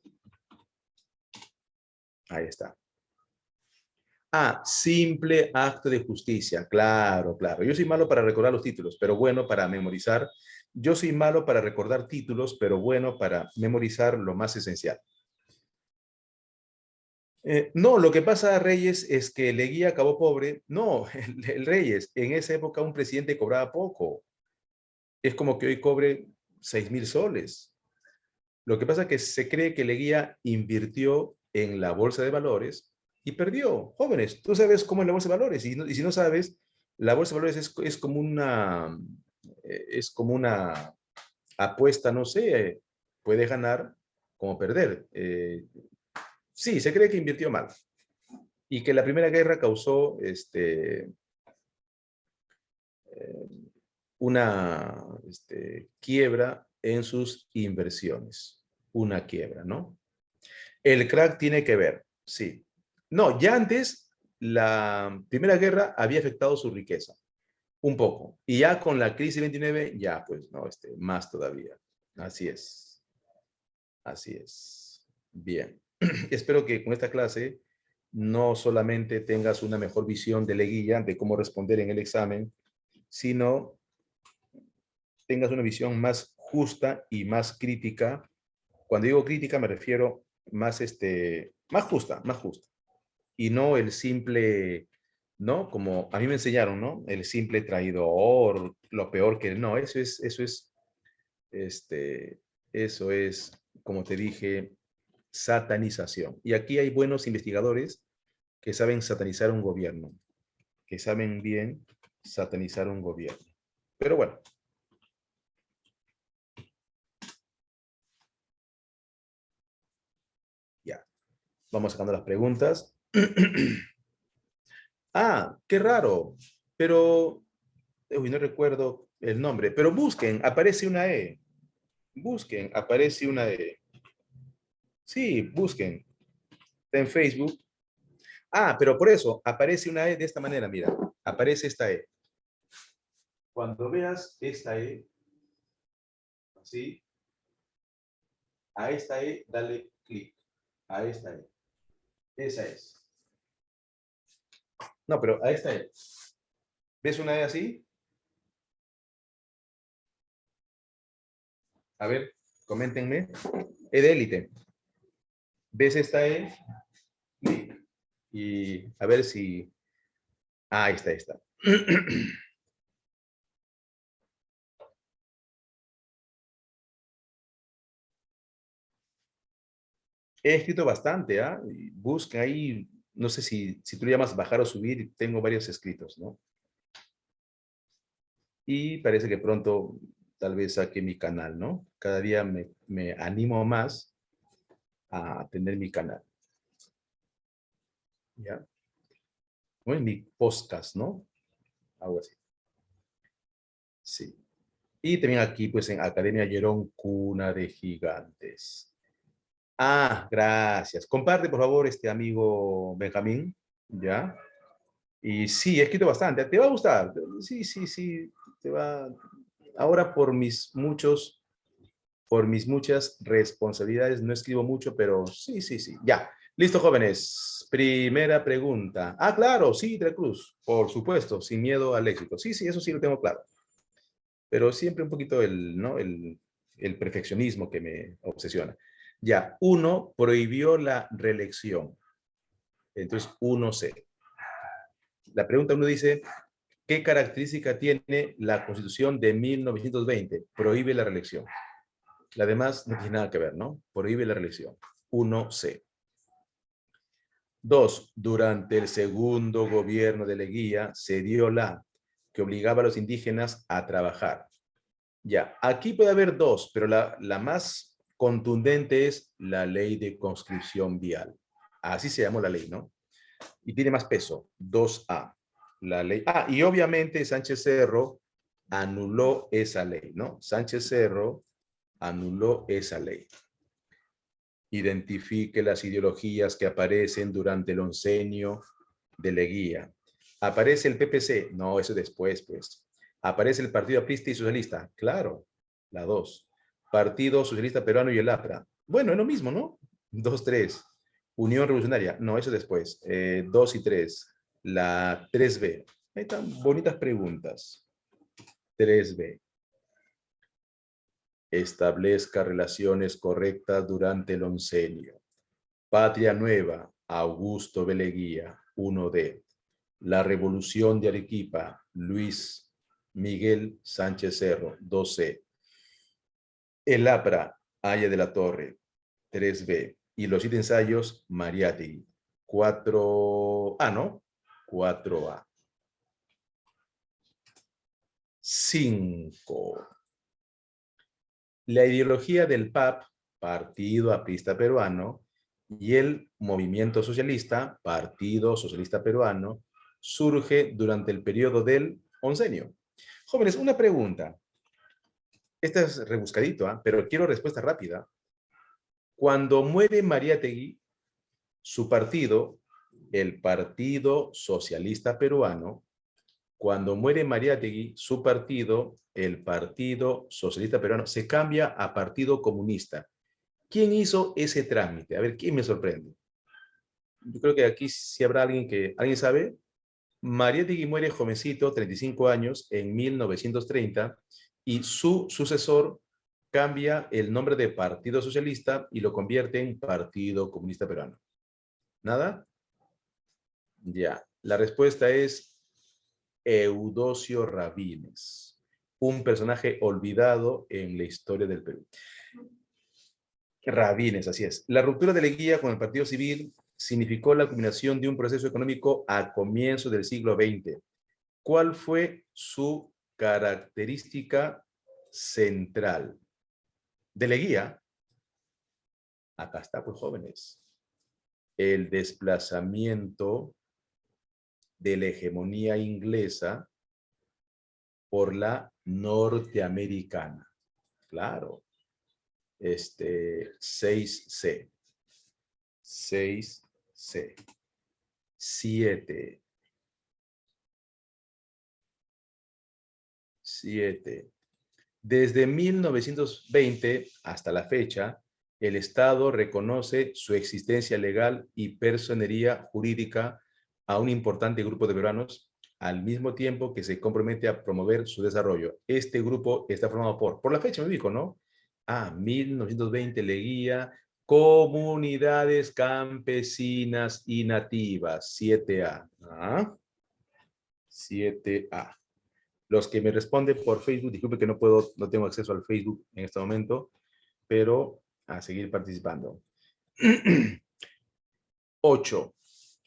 Ahí está. Ah, simple acto de justicia. Claro. Yo soy malo para recordar los títulos, pero bueno para memorizar. Yo soy malo para recordar títulos, pero bueno para memorizar lo más esencial. No, lo que pasa, Reyes, es que Leguía acabó pobre. No, el Reyes, en esa época un presidente cobraba poco. Es como que hoy cobre 6.000 soles. Lo que pasa es que se cree que Leguía invirtió en la bolsa de valores y perdió. Jóvenes, tú sabes cómo es la bolsa de valores. Y si no sabes, la bolsa de valores es como una apuesta, no sé, puede ganar como perder. Sí, se cree que invirtió mal. Y que la Primera Guerra causó una quiebra en sus inversiones. Una quiebra, ¿no? El crack tiene que ver, sí. No, ya antes la Primera Guerra había afectado su riqueza, un poco. Y ya con la crisis 29, ya pues, no, más todavía. Así es. Así es. Bien. Espero que con esta clase no solamente tengas una mejor visión de Leguía, de cómo responder en el examen, sino tengas una visión más justa y más crítica. Cuando digo crítica me refiero más, más justa. Y no el simple, ¿no? Como a mí me enseñaron, ¿no? El simple traidor, lo peor que... No, eso es, como te dije, satanización. Y aquí hay buenos investigadores que saben satanizar un gobierno, que saben bien satanizar un gobierno. Pero bueno. Ya. Vamos sacando las preguntas. Ah, qué raro. Pero, uy, no recuerdo el nombre. Pero busquen, aparece una E. Busquen, aparece una E. Sí, busquen. Está en Facebook. Ah, pero por eso, aparece una E de esta manera, mira. Aparece esta E. Cuando veas esta E, así, a esta E, dale clic. A esta E. Esa es. No, pero a esta E. ¿Ves una E así? A ver, coméntenme. E de élite. ¿Ves esta E? Clic. Y a ver si... Ah, ahí está. He escrito bastante, ¿ah? Y busca ahí, no sé si tú le llamas bajar o subir, tengo varios escritos, ¿no? Y parece que pronto tal vez saque mi canal, ¿no? Cada día me animo más a tener mi canal, ¿ya? Bueno, mi podcast, ¿no? Algo así. Sí. Y también aquí, pues en Academia Llerón, Cuna de Gigantes. Ah, gracias. Comparte, por favor, este amigo Benjamín, ¿ya? Y sí, he escrito bastante. Te va a gustar. Sí, sí, sí. Te va. Ahora por mis muchas responsabilidades, no escribo mucho, pero sí, sí, sí. Ya. Listo, jóvenes. Primera pregunta. Ah, claro, sí, de Cruz. Por supuesto, sin miedo al éxito. Sí, sí, eso sí lo tengo claro. Pero siempre un poquito ¿no? el perfeccionismo que me obsesiona. Ya, uno prohibió la reelección. Entonces, uno C. La pregunta uno dice, ¿qué característica tiene la Constitución de 1920? Prohíbe la reelección. La demás no tiene nada que ver, ¿no? Prohíbe la reelección. 1C. 2. Durante el segundo gobierno de Leguía se dio la que obligaba a los indígenas a trabajar. Ya, aquí puede haber dos, pero la más contundente es la ley de conscripción vial. Así se llamó la ley, ¿no? Y tiene más peso, 2A. La ley. Ah, y obviamente Sánchez Cerro anuló esa ley, ¿no? Sánchez Cerro anuló esa ley. Identifique las ideologías que aparecen durante el oncenio de Leguía. ¿Aparece el PPC? No, eso después, pues. ¿Aparece el Partido Aprista y Socialista? Claro, la 2. Partido Socialista Peruano y el APRA. Bueno, es lo mismo, ¿no? 2, 3. Unión Revolucionaria. No, eso después. 2 y 3. La 3B. Ahí están bonitas preguntas. 3B. Establezca relaciones correctas durante el oncenio. Patria Nueva, Augusto B. Leguía, 1D. La Revolución de Arequipa, Luis Miguel Sánchez Cerro, 2C. El APRA, Haya de la Torre, 3B. Y los 7 ensayos, Mariátegui, 4A, ¿no? 4A. 5. La ideología del PAP, Partido Aprista Peruano, y el Movimiento Socialista, Partido Socialista Peruano, surge durante el periodo del oncenio. Jóvenes, una pregunta. Esta es rebuscadito, pero quiero respuesta rápida. Cuando muere Mariátegui, su partido, el Partido Socialista Peruano, cuando muere Mariátegui, su partido, el Partido Socialista Peruano, se cambia a Partido Comunista. ¿Quién hizo ese trámite? A ver, ¿quién me sorprende? Yo creo que aquí sí habrá ¿alguien sabe? Mariátegui muere jovencito, 35 años, en 1930, y su sucesor cambia el nombre de Partido Socialista y lo convierte en Partido Comunista Peruano. ¿Nada? Ya. La respuesta es Eudosio Rabines, un personaje olvidado en la historia del Perú. Rabines, así es. La ruptura de Leguía con el Partido Civil significó la culminación de un proceso económico a comienzos del siglo XX. ¿Cuál fue su característica central? De Leguía, acá está, pues jóvenes, el desplazamiento de la hegemonía inglesa por la norteamericana. Claro. 6C. 6C. 7. 7. Desde 1920 hasta la fecha, el Estado reconoce su existencia legal y personería jurídica a un importante grupo de peruanos, al mismo tiempo que se compromete a promover su desarrollo. Este grupo está formado por la fecha me ubico, ¿no? 1920 Leguía, comunidades campesinas y nativas, 7A. 7A. Los que me responden por Facebook, disculpe que no tengo acceso al Facebook en este momento, pero a seguir participando. 8.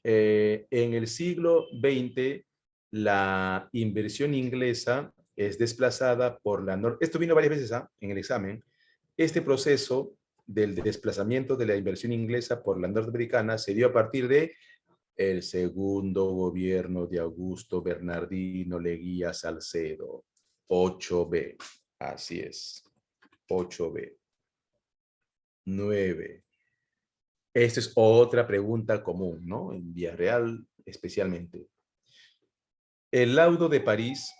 En el siglo XX, la inversión inglesa es desplazada por la norma. Esto vino varias veces en el examen. Este proceso del desplazamiento de la inversión inglesa por la norteamericana se dio a partir de el segundo gobierno de Augusto Bernardino Leguía Salcedo. 8B. Así es. 8B. 9. Esta es otra pregunta común, ¿no? En Villarreal especialmente. El laudo de París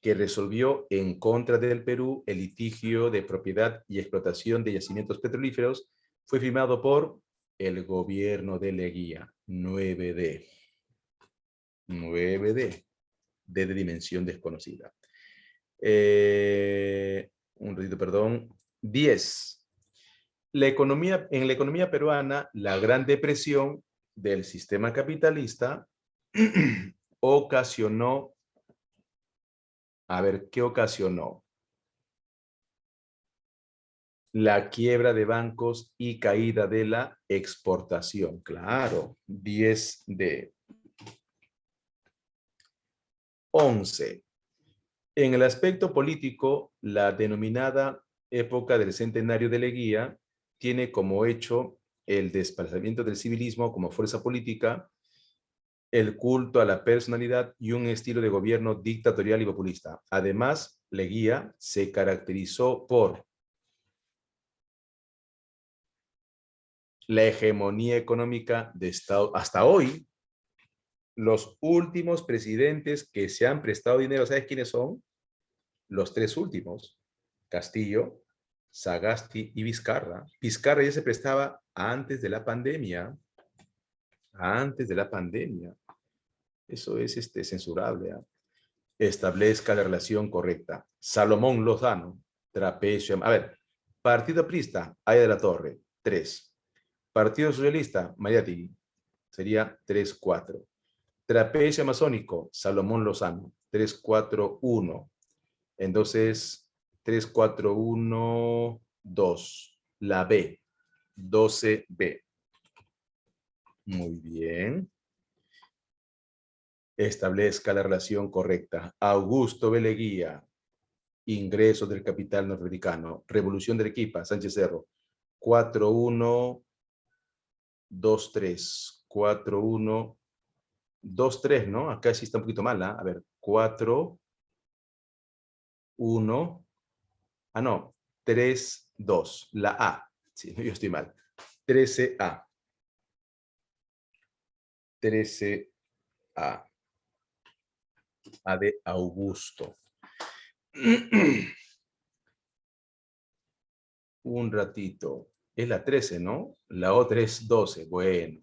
que resolvió en contra del Perú el litigio de propiedad y explotación de yacimientos petrolíferos fue firmado por el gobierno de Leguía. 9D. 9D. D de dimensión desconocida. Un ratito, perdón. 10. En la economía peruana, la Gran Depresión del sistema capitalista ocasionó, a ver, ¿qué ocasionó? La quiebra de bancos y caída de la exportación. Claro, 10D. 11. En el aspecto político, la denominada época del centenario de Leguía tiene como hecho el desplazamiento del civilismo como fuerza política, el culto a la personalidad y un estilo de gobierno dictatorial y populista. Además, Leguía se caracterizó por la hegemonía económica de Estado. Hasta hoy, los últimos presidentes que se han prestado dinero, ¿sabes quiénes son? Los tres últimos: Castillo, Sagasti y Vizcarra. Vizcarra ya se prestaba antes de la pandemia. Antes de la pandemia. Eso es censurable. Establezca la relación correcta. Salomón Lozano, Trapecio. A ver, Partido Aprista, Aya de la Torre, 3. Partido Socialista, Mariátegui, sería 3-4. Trapecio Amazónico, Salomón Lozano, 3-4-1. Entonces, 3-4-1-2. La B, 12B. Muy bien. Establezca la relación correcta. Augusto B. Leguía, ingreso del capital norteamericano. Revolución de Arequipa, Sánchez Cerro. 4-1-2-3. 4-1-2-3, ¿no? Acá sí está un poquito mal, ¿eh? A ver, 4-1. Ah, no. 3-2. La A. Sí, yo estoy mal. 13A. 13A. A de Augusto. Un ratito. Es la 13, ¿no? La otra es 12. Bueno.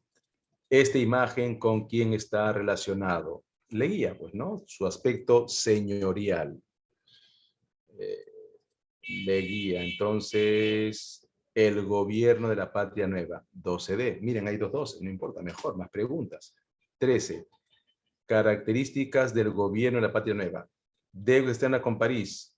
Esta imagen, ¿con quién está relacionado? Leguía, pues, ¿no? Su aspecto señorial. Leguía. Entonces, el gobierno de la Patria Nueva. 12D. Miren, hay 2 12. No importa, mejor. Más preguntas. 13. Características del gobierno de la Patria Nueva. Deuda externa con París,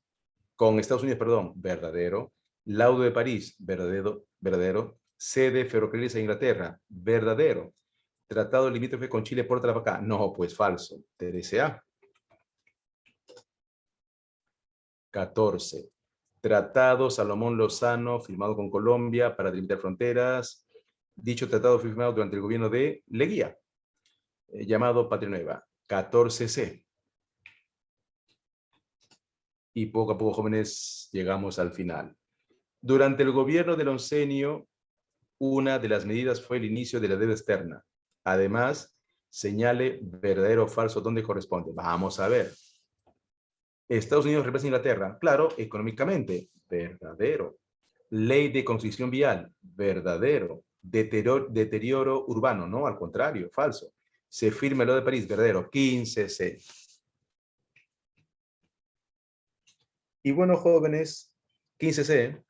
con Estados Unidos, perdón, verdadero. Laudo de París, verdadero, verdadero. Sede ferrocarriles a Inglaterra, verdadero. Tratado limítrofe con Chile, porta la acá. No, pues falso. TDCA. 14. Tratado Salomón Lozano, firmado con Colombia para delimitar fronteras. Dicho tratado fue firmado durante el gobierno de Leguía, llamado Patria Nueva. 14C. Y poco a poco, jóvenes, llegamos al final. Durante el gobierno del oncenio, una de las medidas fue el inicio de la deuda externa. Además, señale verdadero o falso dónde corresponde. Vamos a ver. Estados Unidos reemplaza a Inglaterra. Claro, económicamente. Verdadero. Ley de construcción vial. Verdadero. Deterioro urbano. No, al contrario, falso. Se firma el Laudo de París. Verdadero. 15C. Y bueno, jóvenes, 15C.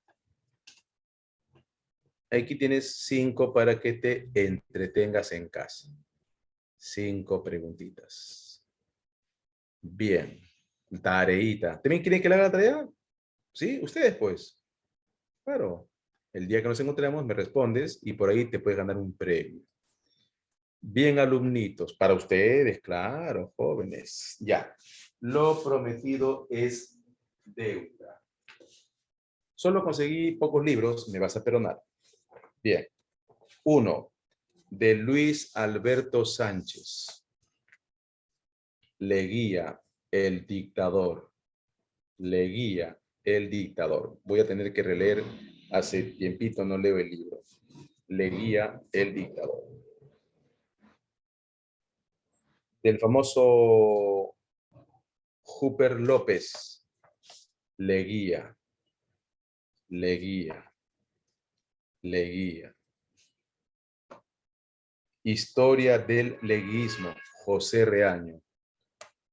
Aquí tienes 5 para que te entretengas en casa. 5 preguntitas. Bien. Tareita. ¿También quieren que le haga la tarea? Sí, ustedes pues. Claro. El día que nos encontremos me respondes y por ahí te puedes ganar un premio. Bien, alumnitos, para ustedes, claro, jóvenes. Ya, lo prometido es deuda. Solo conseguí pocos libros, me vas a perdonar. Bien. 1. De Luis Alberto Sánchez. Leguía, el dictador. Leguía, el dictador. Voy a tener que releer, hace tiempito no leo el libro. Leguía, el dictador. Del famoso Hooper López. Leguía, Leguía, Leguía. Historia del leguismo, José Reaño.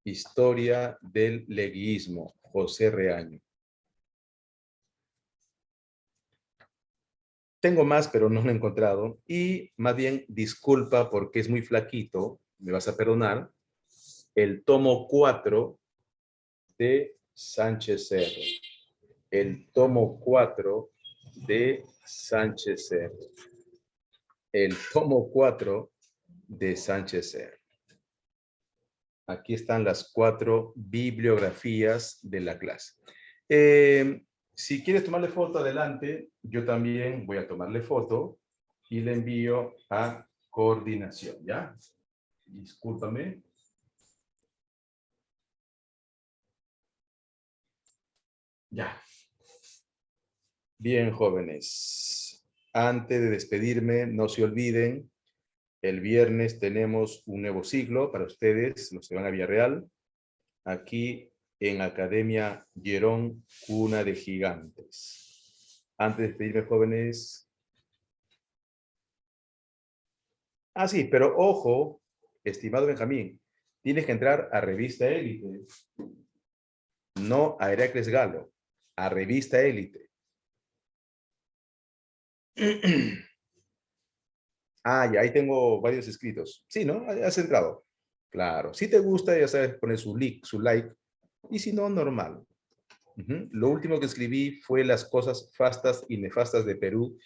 Historia del leguismo, José Reaño. Tengo más, pero no lo he encontrado. Y más bien, disculpa porque es muy flaquito, me vas a perdonar. El tomo 4 de Sánchez Cerro. El tomo 4 de Sánchez Cerro. El tomo 4 de Sánchez Cerro. Aquí están las 4 bibliografías de la clase. Si quieres tomarle foto adelante, yo también voy a tomarle foto y le envío a coordinación, ¿ya? Discúlpame. Ya. Bien, jóvenes. Antes de despedirme, no se olviden, el viernes tenemos un nuevo ciclo para ustedes, los que van a Villarreal, aquí en Academia Llerón, Cuna de Gigantes. Antes de despedirme, jóvenes. Ah, sí, pero ojo, estimado Benjamín, tienes que entrar a Revista Élite, no a Heracles Galo, a Revista Élite. Ah, ya, ahí tengo varios escritos. Sí, ¿no? Has entrado. Claro. Si te gusta, ya sabes, poner su like. Y si no, normal. Lo último que escribí fue las cosas fastas y nefastas de Perú.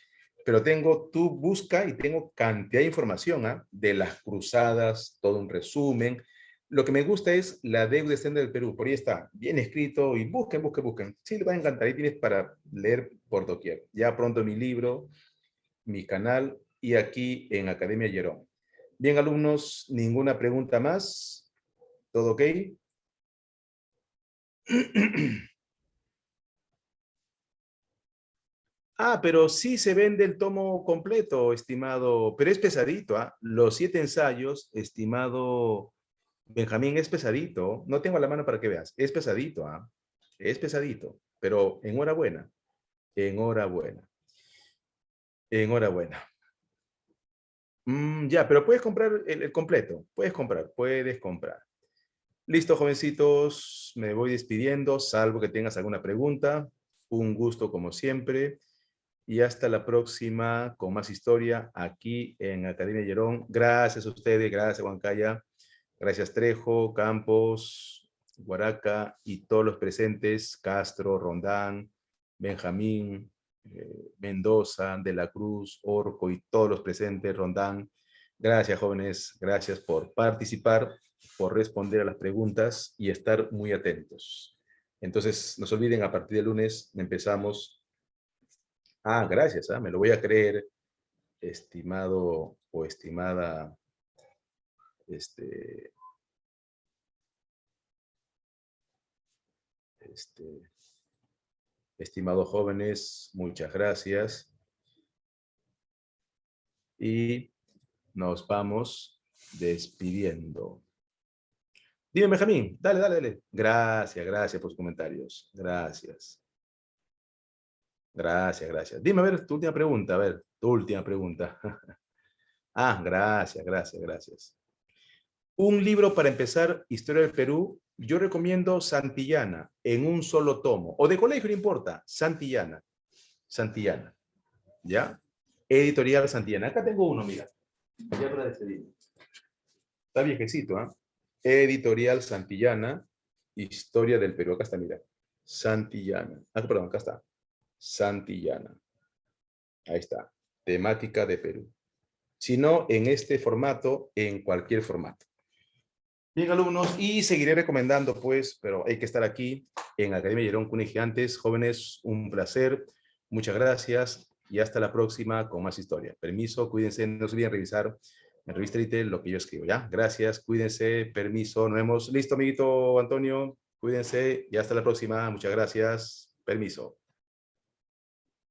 Pero tú busca y tengo cantidad de información de las cruzadas, todo un resumen. Lo que me gusta es la deuda externa del Perú. Por ahí está, bien escrito y busquen. Sí, les va a encantar. Ahí tienes para leer por doquier. Ya pronto mi libro, mi canal y aquí en Academia Llerón. Bien, alumnos, ninguna pregunta más. ¿Todo ok? Ah, pero sí se vende el tomo completo, estimado, pero es pesadito, Los 7 ensayos, estimado Benjamín, es pesadito. No tengo la mano para que veas. Es pesadito, Es pesadito, pero enhorabuena. Enhorabuena. Enhorabuena. Ya, pero puedes comprar el completo. Puedes comprar. Listo, jovencitos. Me voy despidiendo, salvo que tengas alguna pregunta. Un gusto como siempre. Y hasta la próxima con más historia aquí en Academia Llerón. Gracias a ustedes, gracias Huancaya, gracias Trejo, Campos, Guaraca y todos los presentes, Castro, Rondán, Benjamín, Mendoza, De la Cruz, Orco y todos los presentes, Rondán. Gracias jóvenes, gracias por participar, por responder a las preguntas y estar muy atentos. Entonces, no se olviden, a partir del lunes empezamos. Gracias, me lo voy a creer, estimado o estimada, estimados jóvenes, muchas gracias. Y nos vamos despidiendo. Dime, Benjamín, dale. Gracias por sus comentarios. Gracias. Dime, a ver, tu última pregunta, gracias. Un libro para empezar, Historia del Perú, yo recomiendo Santillana, en un solo tomo. O de colegio, no importa, Santillana, ¿ya? Editorial Santillana. Acá tengo uno, mira. Ya para despedirme. Está viejecito, Editorial Santillana, Historia del Perú. Acá está, mira. Santillana. Perdón, acá está. Santillana. Ahí está. Temática de Perú. Si no, en este formato, en cualquier formato. Bien, alumnos, y seguiré recomendando, pues, pero hay que estar aquí en Academia Llerón Cuna y Gigantes. Jóvenes, un placer. Muchas gracias y hasta la próxima con más historia. Permiso, cuídense, no se olviden revisar en Revista Elite lo que yo escribo, ¿ya? Gracias, cuídense, permiso, nos vemos. Listo, amiguito Antonio, cuídense y hasta la próxima. Muchas gracias, permiso.